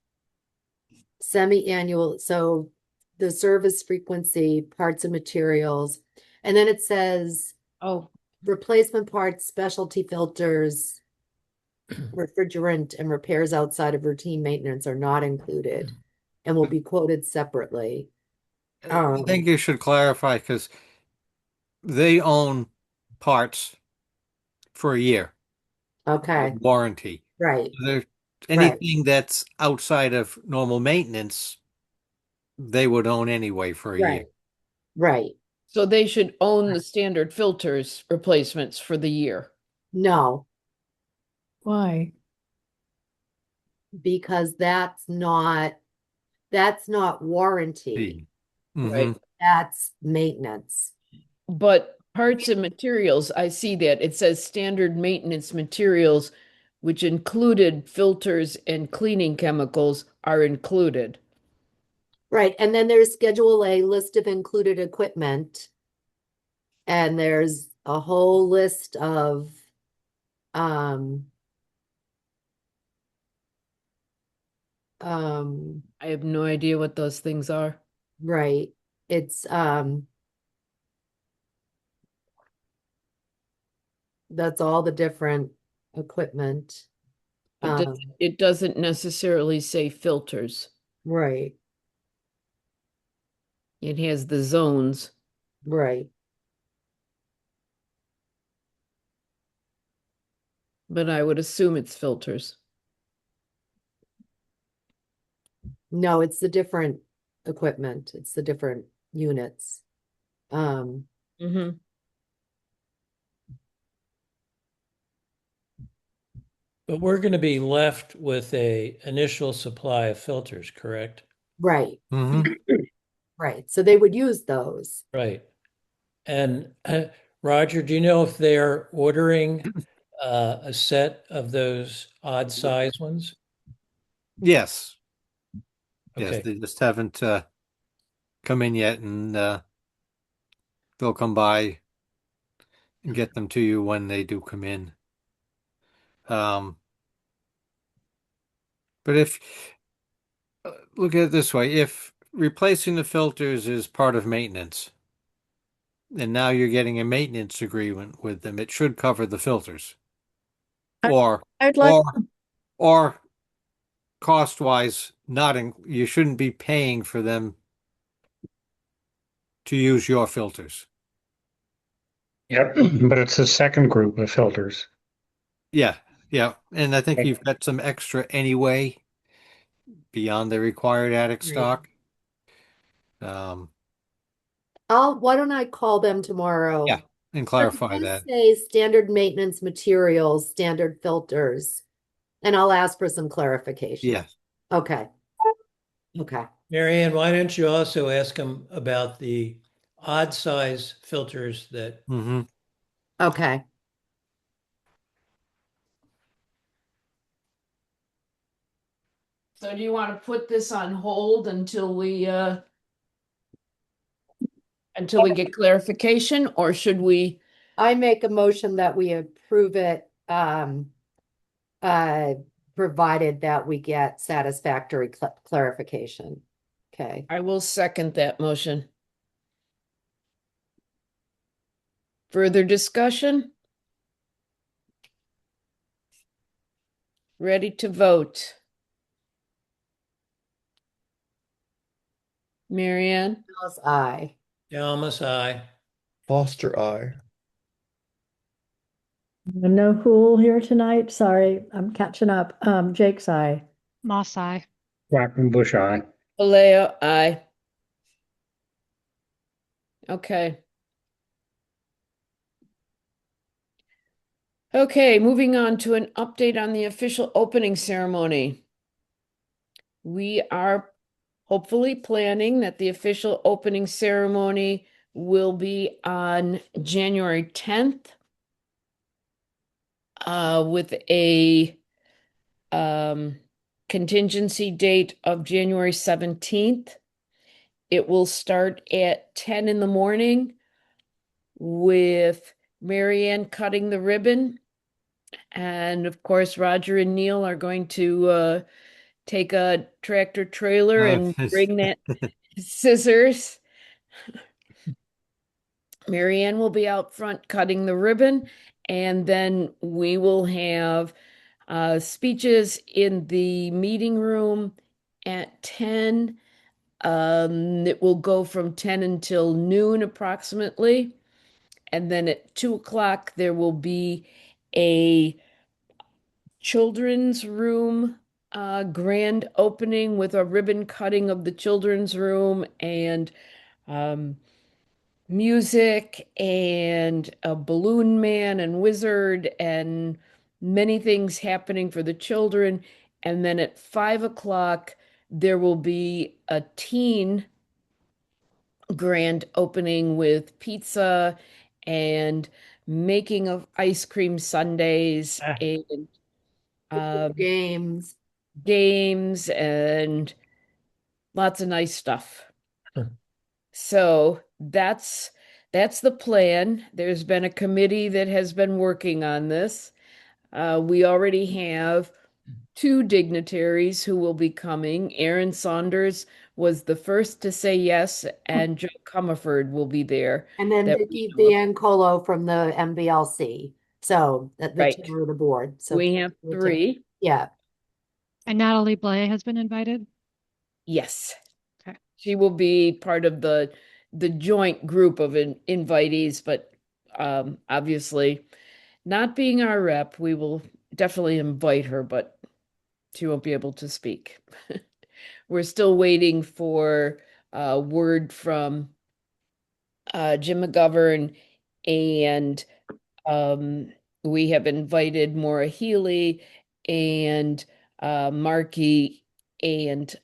Semi-annual, so the service frequency, parts and materials, and then it says Oh, replacement parts, specialty filters, refrigerant, and repairs outside of routine maintenance are not included and will be quoted separately. I think you should clarify because they own parts for a year Okay, warranty. right, There, anything that's outside of normal maintenance, they would own anyway for a year. right, right. so they should own the standard filters replacements for the year. No, why? because that's not warranty. Right. Mhm. That's maintenance. But parts and materials, I see that. It says standard maintenance materials, which included filters and cleaning chemicals, are included. Right, and then there's Schedule A, list of included equipment. And there's a whole list of um I have no idea what those things are. right. It's that's all the different equipment. It doesn't necessarily say filters. Right, It has the zones. right. But I would assume it's filters. No, it's the different equipment. It's the different units. Mm-hmm. But we're going to be left with a initial supply of filters, correct? Right, Mhm. right. So they would use those. Right. And Roger, do you know if they're ordering a set of those odd size ones? Yes. Yes, Okay. they just haven't come in yet, and they'll come by and get them to you when they do come in. But if look at it this way, if replacing the filters is part of maintenance, and now you're getting a maintenance agreement with them, it should cover the filters. Or I'd like, or cost-wise, you shouldn't be paying for them to use your filters. Yep, but it's the second group of filters. Yeah, yeah. And I think you've got some extra anyway beyond the required attic stock. Why don't I call them tomorrow? Yeah. and But clarify it does that. say standard maintenance materials, standard filters, and I'll ask for some clarification. Yeah. Okay. Okay. Marianne, why don't you also ask them about the odd size filters that Mm-hmm. Okay. So do you want to put this on hold until we get clarification, or should we? I make a motion that we approve it, provided that we get satisfactory clarification. Okay. I will second that motion. Further discussion? Ready to vote? Marianne? Mills, aye. Almus, aye. Foster, I. No Cool here tonight. Sorry, I'm catching up. Jake's eye. Moss eye. Quackenbush eye. Aleo, aye. Okay. Okay, moving on to an update on the official opening ceremony. We are hopefully planning that the official opening ceremony will be on January 10th, with a contingency date of January 17th. It will start at 10 in the morning with Marianne cutting the ribbon. And of course, Roger and Neil are going to take a tractor trailer and bring that scissors. Marianne will be out front cutting the ribbon, and then we will have speeches in the meeting room at 10. It will go from 10 until noon approximately. And then at 2 o'clock, there will be a children's room grand opening with a ribbon cutting of the children's room and music and a balloon man and wizard and many things happening for the children. And then at 5 o'clock, there will be a teen grand opening with pizza and making of ice cream sundaes and Games. games and lots of nice stuff. Hmm. So that's the plan. There's been a committee that has been working on this. We already have 2 dignitaries who will be coming. Aaron Saunders was the first to say yes, and Joe Comerford will be there. And then That Vicky we know of. Biancolo from the MBLC. So the Right. chair of the board. So We have 3. yeah. And Natalie Blay has been invited. Yes. Okay. She will be part of the joint group of invitees, but obviously not being our rep, we will definitely invite her, but she won't be able to speak. We're still waiting for word from Jim McGovern, and we have invited Maura Healy and Markey and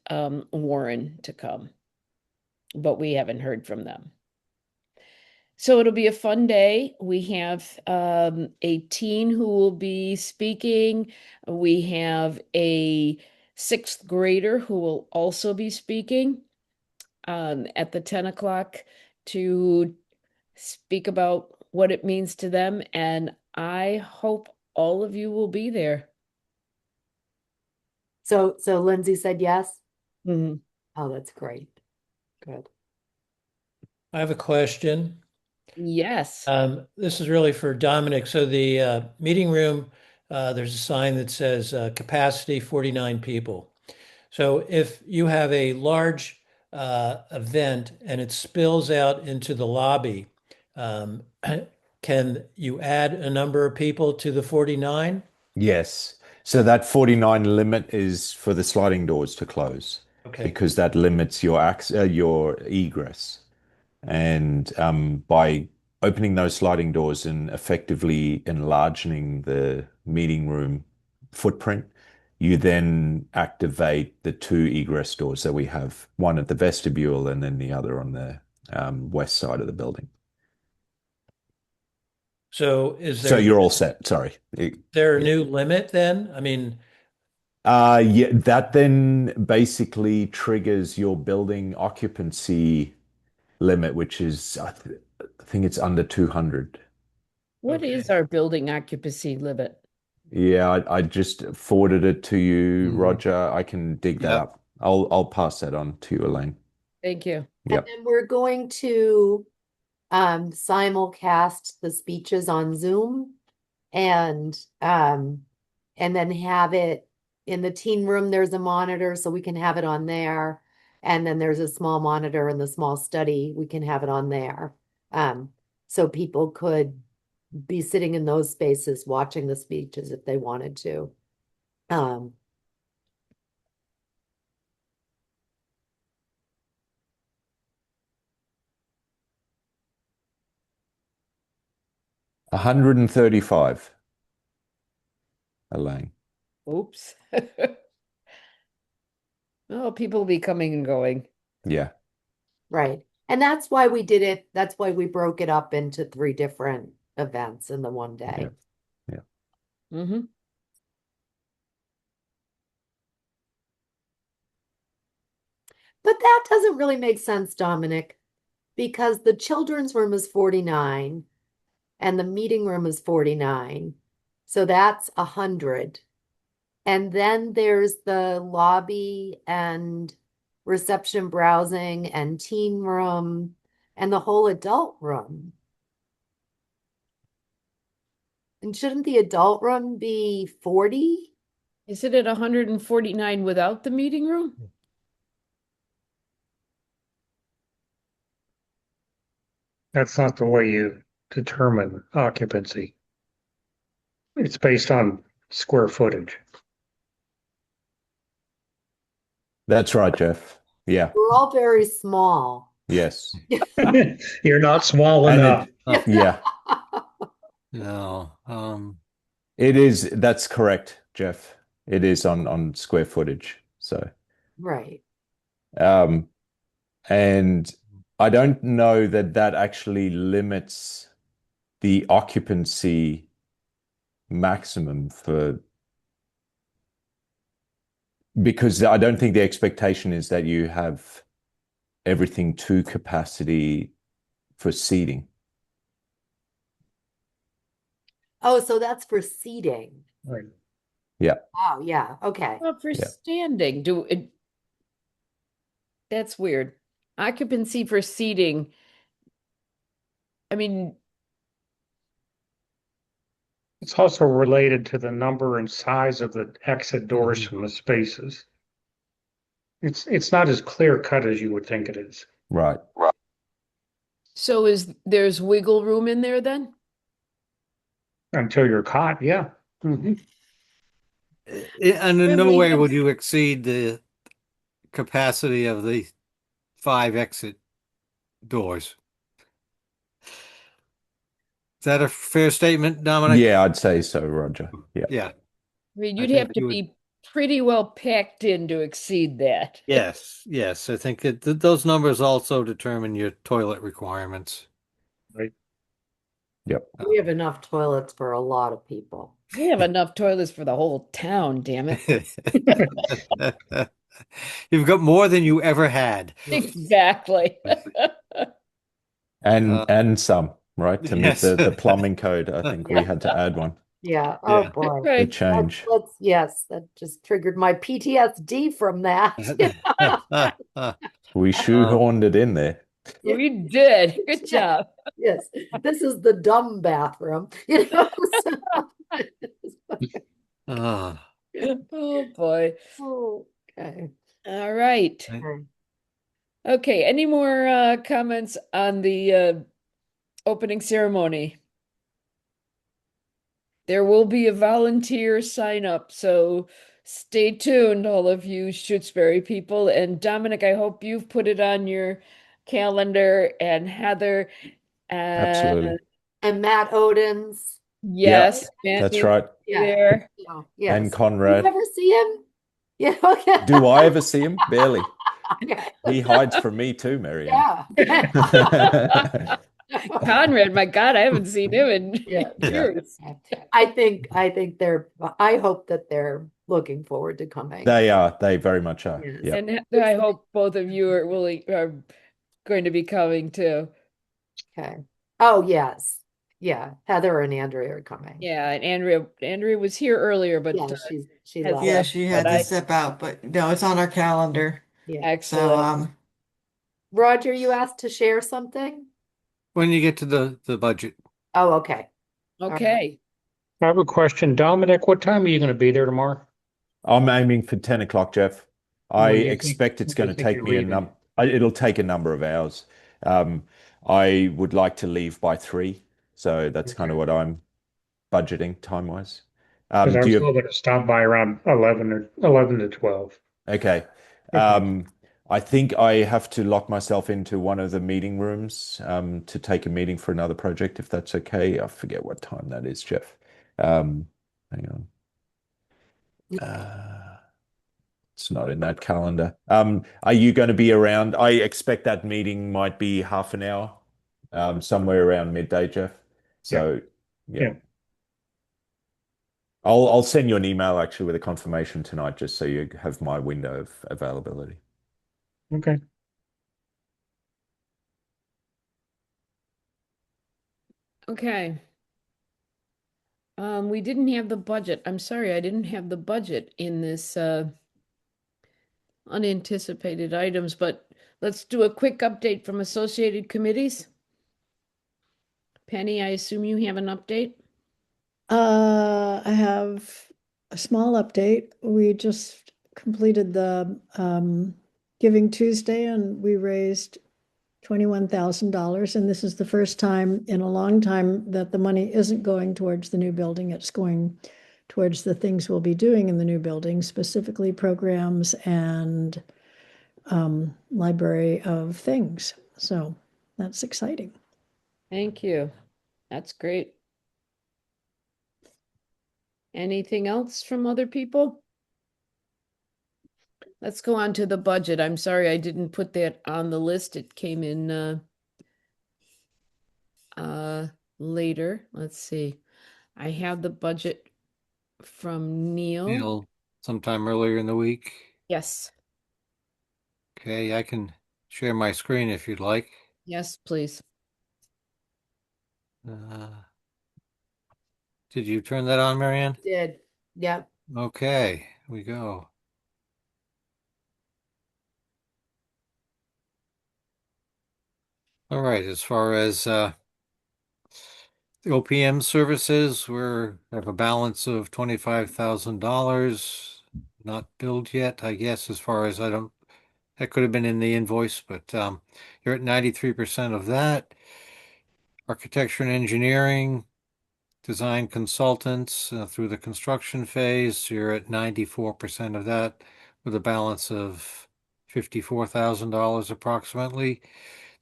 Warren to come, but we haven't heard from them. So it'll be a fun day. We have a teen who will be speaking. We have a 6th grader who will also be speaking at the 10 o'clock to speak about what it means to them. And I hope all of you will be there. So Lindsay said yes. Mhm. Oh, that's great. Good. I have a question. Yes. This is really for Dominic. So the meeting room, there's a sign that says capacity 49 people. So if you have a large event and it spills out into the lobby, can you add a number of people to the 49? Yes. So that 49 limit is for the sliding doors to close Okay. because that limits your egress. And by opening those sliding doors and effectively enlarging the meeting room footprint, you then activate the two egress doors that we have, one at the vestibule and then the other on the west side of the building. So is So there, you're all set. Sorry. there a new limit then? I mean, Yeah, that then basically triggers your building occupancy limit, which is, I think it's under 200. What is our building occupancy limit? Yeah, I just forwarded it to you, Mhm. Roger. I can dig that Yep. up. I'll pass that on to you, Elaine. Thank you. And Yep. then we're going to simulcast the speeches on Zoom and then have it in the teen room. There's a monitor, so we can have it on there. And then there's a small monitor in the small study. We can have it on there. So people could be sitting in those spaces watching the speeches if they wanted to. Um, $135, Elaine. Oops. Oh, people will be coming and going. Yeah. right. And that's why we did it. That's why we broke it up into 3 different events in the one day. Yeah. Mm-hmm. But that doesn't really make sense, Dominic, because the children's room is 49 and the meeting room is 49. So that's 100. And then there's the lobby and reception browsing and teen room and the whole adult room. And shouldn't the adult room be 40? Is it at 149 without the meeting room? That's not the way you determine occupancy. It's based on square footage. That's right, Jeff. Yeah. We're all very small. Yes. You're not small And enough. yeah, No. that's correct, Jeff. It is on square footage. So, Right. and I don't know that that actually limits the occupancy maximum because I don't think the expectation is that you have everything to capacity for seating. Oh, so that's for seating. Right. Oh, yeah. Okay. Well, for Yeah. standing, that's weird. Occupancy for seating. I mean, It's also related to the number and size of the exit doors Mhm. from the spaces. It's not as clear cut as you would think it is. Right. so there's wiggle room in there then? Until you're caught, yeah. Mhm. And in When no we way have- would you exceed the capacity of the 5 exit doors. Is that a fair statement, Dominic? Yeah, I'd say so, Roger. Yeah. Yeah. I mean, I you'd think have to you would- be pretty well packed in to exceed that. Yes. Yes. I think those numbers also determine your toilet requirements. Yep. We have enough toilets for a lot of people. We have enough toilets for the whole town, damn it. You've got more than you ever had. Exactly. And some, right? To meet Yes. the plumbing code, I think we had to add one. Yeah. Oh, Yeah. boy. The Right. change. Yes, that just triggered my PTSD from that. We shoehorned it in there. We did. Good Yeah. job. Yes, this is the dumb bathroom. You know? Ah. Oh boy. Okay. All right. Okay. Okay. Any more comments on the opening ceremony? There will be a volunteer sign up, so stay tuned, all of you Shutesbury people. And Dominic, I hope you've put it on your calendar. And Heather, Absolutely. And Matt Odens. Yes, Matt That's needs to right. be Yeah. there. Yeah. And Yes. You Conrad. ever see him? Yeah. Okay. Do I ever see him? Barely. Okay. He hides from me too, Marianne. Yeah. Conrad, my God, I haven't seen him in Yeah. years. I think I hope that they're looking forward to coming. They are. They very much are. Yes. Yeah. And I hope both of you are going to be coming too. Okay. Oh, yes. Yeah. Heather and Andrea are coming. Yeah, and Andrea was here earlier, but Yeah, she has left. Yeah, left, she but had to step out, but no, it's on our calendar. Yeah. So, excellent. Roger, you asked to share something? When you get to the budget, Oh, okay. Okay. I have a question. Dominic, what time are you going to be there tomorrow? I'm aiming for 10 o'clock, Jeff. I When do you think- expect it's when going do you to think take you're me leaving? it'll take a number of hours. I would like to leave by 3, so that's kind of what I'm budgeting time-wise. Because I Do was you hoping to stop by around 11 to 12. Okay. Okay. I think I have to lock myself into one of the meeting rooms to take a meeting for another project, if that's okay. I forget what time that is, Jeff. Hang on. It's not in that calendar. Are you going to be around? I expect that meeting might be half an hour, somewhere around midday, Jeff. So, yeah. Yeah. I'll send you an email actually with a confirmation tonight, just so you have my window of availability. Okay. Okay. We didn't have the budget. I'm sorry, I didn't have the budget in this unanticipated items, but let's do a quick update from associated committees. Penny, I assume you have an update? I have a small update. We just completed the Giving Tuesday and we raised $21,000. And this is the first time in a long time that the money isn't going towards the new building. It's going towards the things we'll be doing in the new building, specifically programs and library of things. So that's exciting. Thank you. That's great. Anything else from other people? Let's go on to the budget. I'm sorry I didn't put that on the list. It came in later. Let's see. I have the budget from Neil. sometime earlier in the week. Yes. Okay, I can share my screen if you'd like. Yes, please. Did you turn that on, Marianne? Did. Yep. Okay, here we go. All right, as far as the OPM services, we have a balance of $25,000 not billed yet, I guess, as far as that could have been in the invoice, but you're at 93% of that. Architecture and engineering, design consultants through the construction phase, you're at 94% of that with a balance of $54,000 approximately.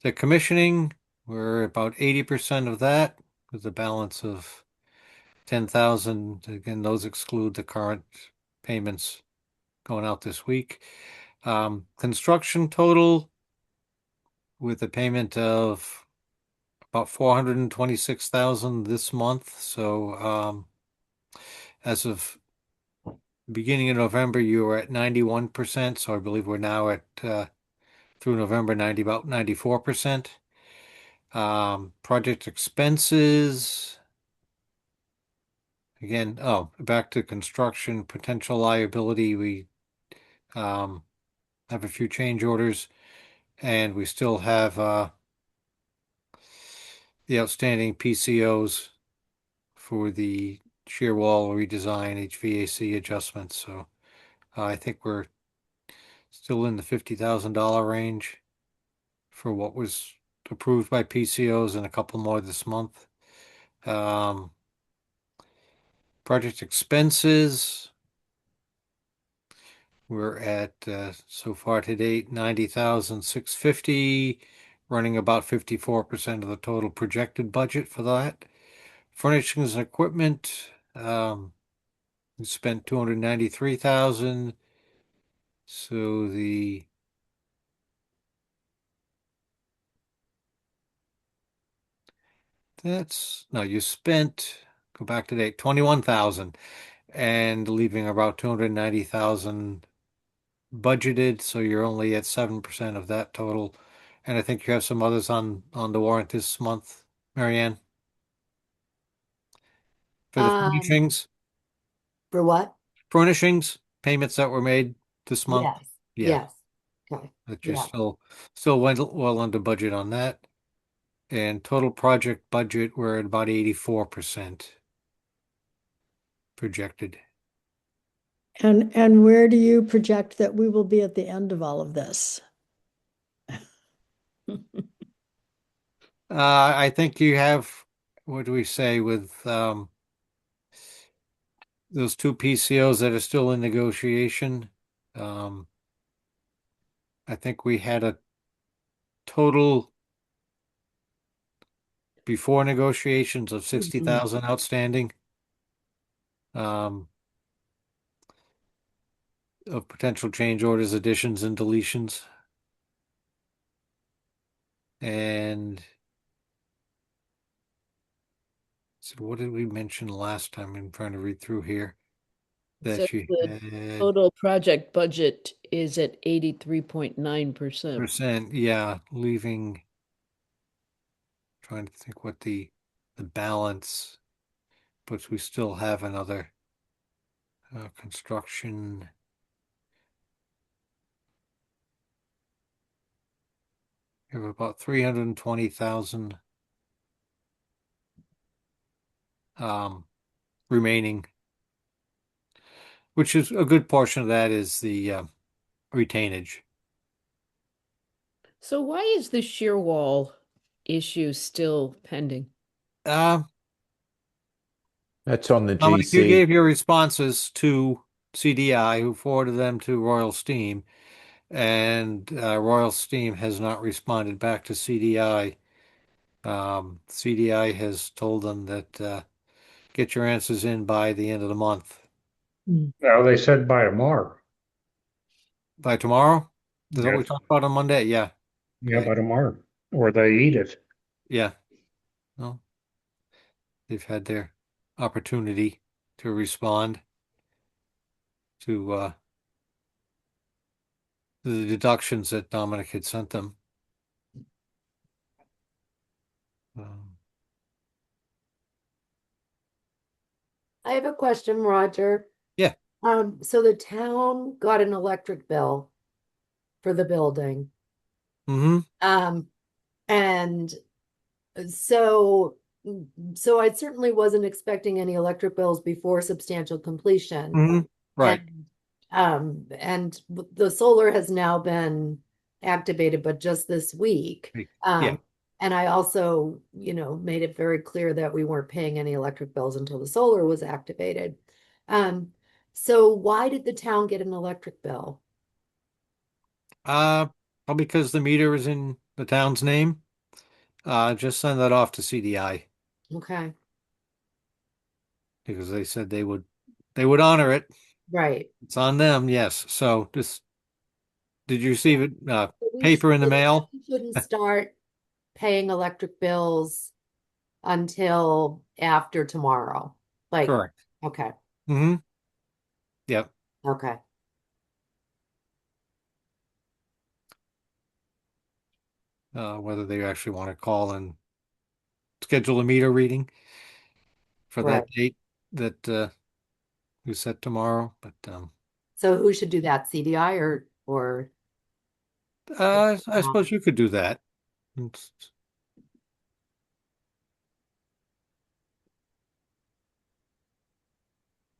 The commissioning, we're about 80% of that with a balance of 10,000. Again, those exclude the current payments going out this week. Construction total with a payment of about 426,000 this month. So as of beginning of November, you were at 91%. So I believe we're now at through November about 94%. Project expenses. Again, back to construction potential liability. We have a few change orders, and we still have the outstanding PCOs for the shear wall redesign, HVAC adjustments. So I think we're still in the $50,000 range for what was approved by PCOs and a couple more this month. Project expenses, we're at so far to date 90,650. running about 54% of the total projected budget for that. Furnishings and equipment, we spent 293,000. So you spent, go back to date, 21,000 and leaving about 290,000 budgeted, so you're only at 7% of that total. And I think you have some others on the warrant this month, Marianne, for the furnishings. For what? Furnishings payments that were made this month. Yes. Yeah, Yes. Okay. that you're Yeah. still went well under budget on that. And total project budget, we're at about 84% projected. And where do you project that we will be at the end of all of this? I think you have, what do we say, with those two PCOs that are still in negotiation. I think we had a total before negotiations of 60,000 outstanding of potential change orders, additions, and deletions. And so what did we mention last time? I'm trying to read through here. So That you the had total project budget is at 83.9%. percent, yeah, leaving, trying to think what the balance, but we still have another construction. We have about 320,000 remaining, which is a good portion of that is the retainage. So why is the shear wall issue still pending? That's on the Dominic, you GC. gave your responses to CDI, who forwarded them to Royal Steam, and Royal Steam has not responded back to CDI. CDI has told them that get your answers in by the end of the month. Well, they said by tomorrow. By tomorrow? Is that what we Yes. talked about on Monday? Yeah. Yeah, Okay. by tomorrow, or they eat it. Yeah. Well, they've had their opportunity to respond to the deductions that Dominic had sent them. I have a question, Roger. Yeah. So the town got an electric bill for the building. Mm-hmm. And so I certainly wasn't expecting any electric bills before substantial completion. Mm-hmm. Right. And the solar has now been activated, but just this week. Yeah. And I also, made it very clear that we weren't paying any electric bills until the solar was activated. So why did the town get an electric bill? Probably because the meter is in the town's name. Just send that off to CDI Okay, because they said they would honor it. right. It's on them, yes. So just, did you receive it? So we Paper in the mail? We shouldn't start paying electric bills until after tomorrow. Like, Correct. okay, Mm-hmm. Yep. okay. Whether they actually want to call and schedule a meter reading for that Right. date that we set tomorrow. But So who should do that? CDI or I suppose you could do that.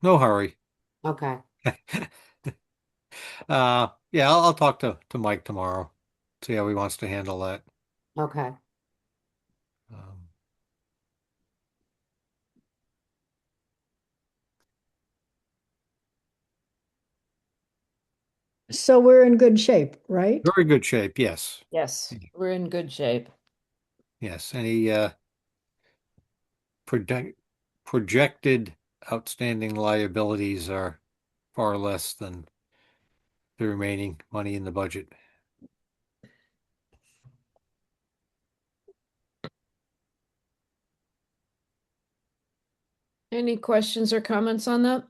No hurry. okay. Yeah, I'll talk to Mike tomorrow, see how he wants to handle that. Okay. Um, So we're in good shape, right? Very good shape, yes. Yes, we're in good shape. Yes. Any projected outstanding liabilities are far less than the remaining money in the budget. Any questions or comments on that?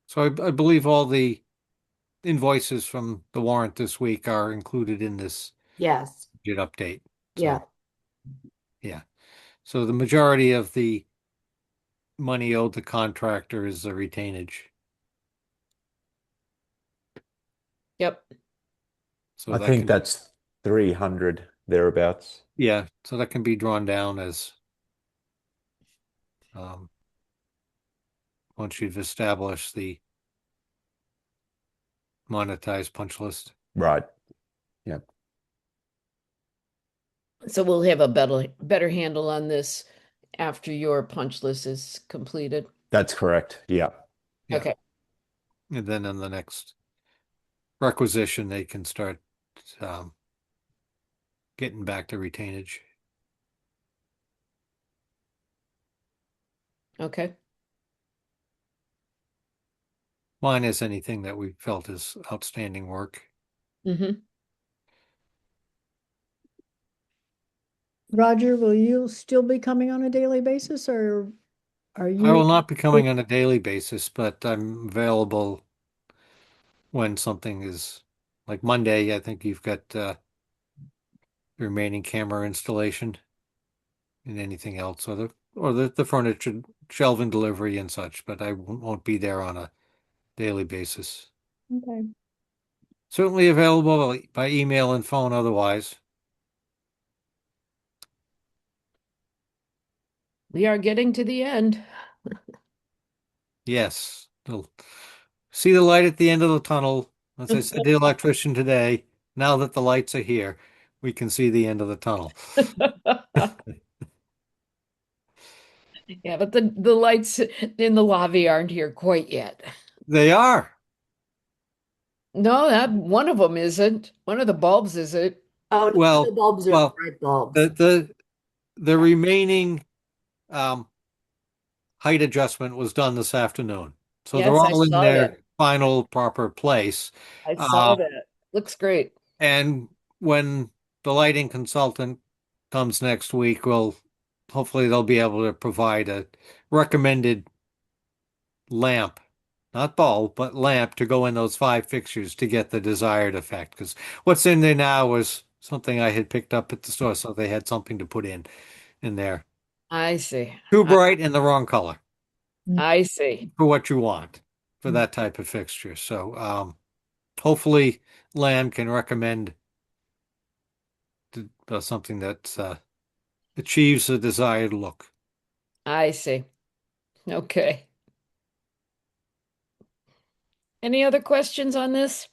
So I believe all the invoices from the warrant this week are included in this Yes. budget update. Yeah. So, yeah. So the majority of the money owed the contractor is the retainage. Yep. So I that think can, that's 300 thereabouts. yeah, so that can be drawn down as once you've established the monetized punch list. Right. Yeah. So we'll have a better handle on this after your punch list is completed. That's correct. Yeah. Yeah. Okay. And then in the next requisition, they can start getting back to retainage. Okay. Minus anything that we felt is outstanding work. Mm-hmm. Roger, will you still be coming on a daily basis or are you? I will not be coming on a daily basis, but I'm available when something is like Monday. I think you've got the remaining camera installation and anything else, or the furniture shelving delivery and such, but I won't be there on a daily basis. Okay. Certainly available by email and phone otherwise. We are getting to the end. Yes. You'll see the light at the end of the tunnel. As I said to the electrician today, now that the lights are here, we can see the end of the tunnel. Yeah, but the lights in the lobby aren't here quite yet. They are. No, that one of them isn't. One of the bulbs isn't. Oh, Well, the bulbs are well, bright bulbs. the remaining height adjustment was done this afternoon. So they're Yes, I all in saw their that. final proper place. I saw that. Looks great. And when the lighting consultant comes next week, hopefully they'll be able to provide a recommended lamp, not bulb, but lamp to go in those 5 fixtures to get the desired effect. Because what's in there now was something I had picked up at the store, so they had something to put in there. I see. Too bright and the wrong color I see. for what you want for that type of fixture. So hopefully Lamb can recommend something that achieves the desired look. I see. Okay. Any other questions on this?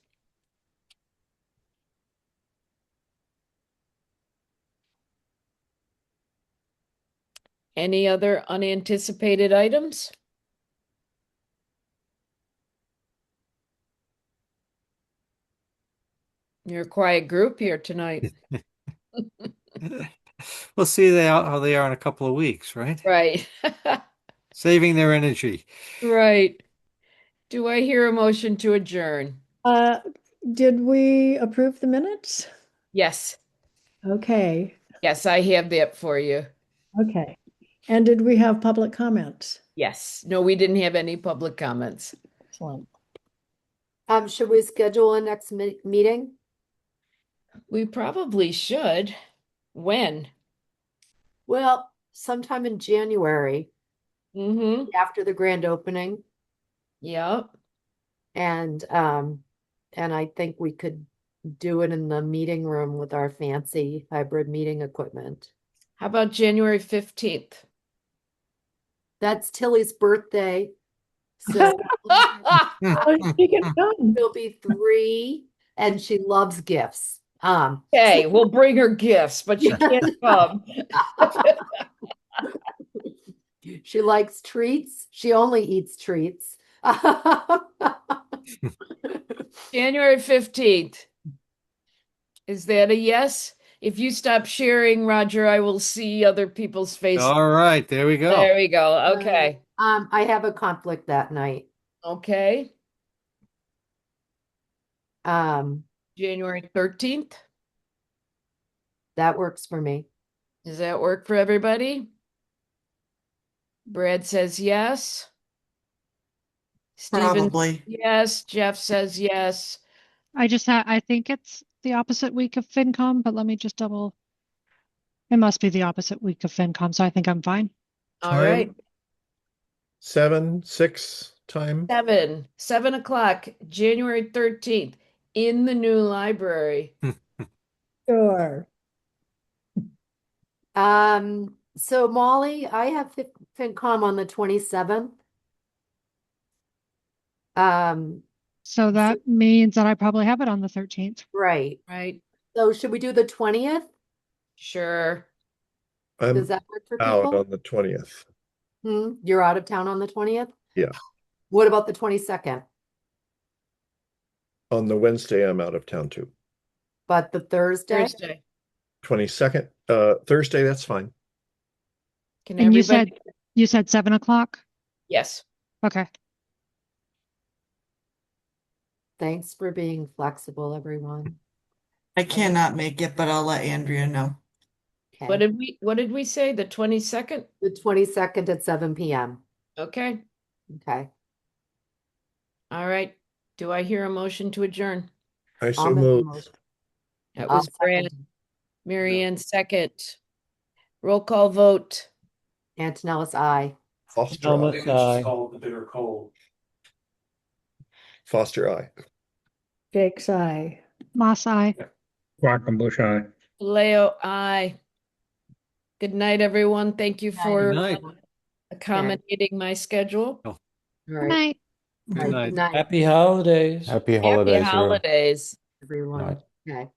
Any other unanticipated items? You're a quiet group here tonight. We'll see how they are in a couple of weeks, right? Right. Saving their energy. Right. Do I hear a motion to adjourn? Did we approve the minutes? Yes. Okay. Yes, I have that for you. Okay. And did we have public comments? Yes. No, we didn't have any public comments. Excellent. Should we schedule a next meeting? We probably should. When? Well, sometime in January Mm-hmm. after the grand opening. Yep. And I think we could do it in the meeting room with our fancy hybrid meeting equipment. How about January 15th? That's Tilly's birthday. So She can come. she'll be 3 and she loves gifts. Okay, we'll bring her gifts, but she can't come. She likes treats. She only eats treats. January 15th. Is that a yes? If you stop sharing, Roger, I will see other people's faces. All right, there we go. There we go. Okay. I have a conflict that night. Okay. Um, January 13th. that works for me. Does that work for everybody? Brad says yes. Steven, Probably. yes. Jeff says yes. I think it's the opposite week of FinCom, but let me just double. It must be the opposite week of FinCom, so I think I'm fine. All right. Time? 7, 6 time? 7 o'clock, January 13th, in the new library. Sure. So Molly, I have FinCom on the 27th. So that means that I probably have it on the 13th. Right. Right. So should we do the 20th? Sure. Does I'm that work for out people? on the 20th. You're out of town on the 20th? Yeah. What about the 22nd? On the Wednesday, I'm out of town too. But the Thursday? Thursday. 22nd, Thursday, that's fine. Can And everybody? you said 7 o'clock? Yes. Okay. Thanks for being flexible, everyone. I cannot make it, but I'll let Andrea know. What Okay. did we say? The 22nd? The 22nd at 7 p.m. Okay. Okay. All right. Do I hear a motion to adjourn? I so I'll make a move. motion. That I'll was Brad. second. Mary Ann second. Roll call vote. Antonellis, aye. Foster, Helmut, aye. aye. Foster, aye. Jake's eye. Moss eye. Quackenbush eye. Leo, aye. Good night, everyone. Thank you for Good night. accommodating my schedule. All Good right. night. Good All right. night. Good night, Happy holidays. Happy Happy holidays, everyone. holidays. everyone. Night. Okay.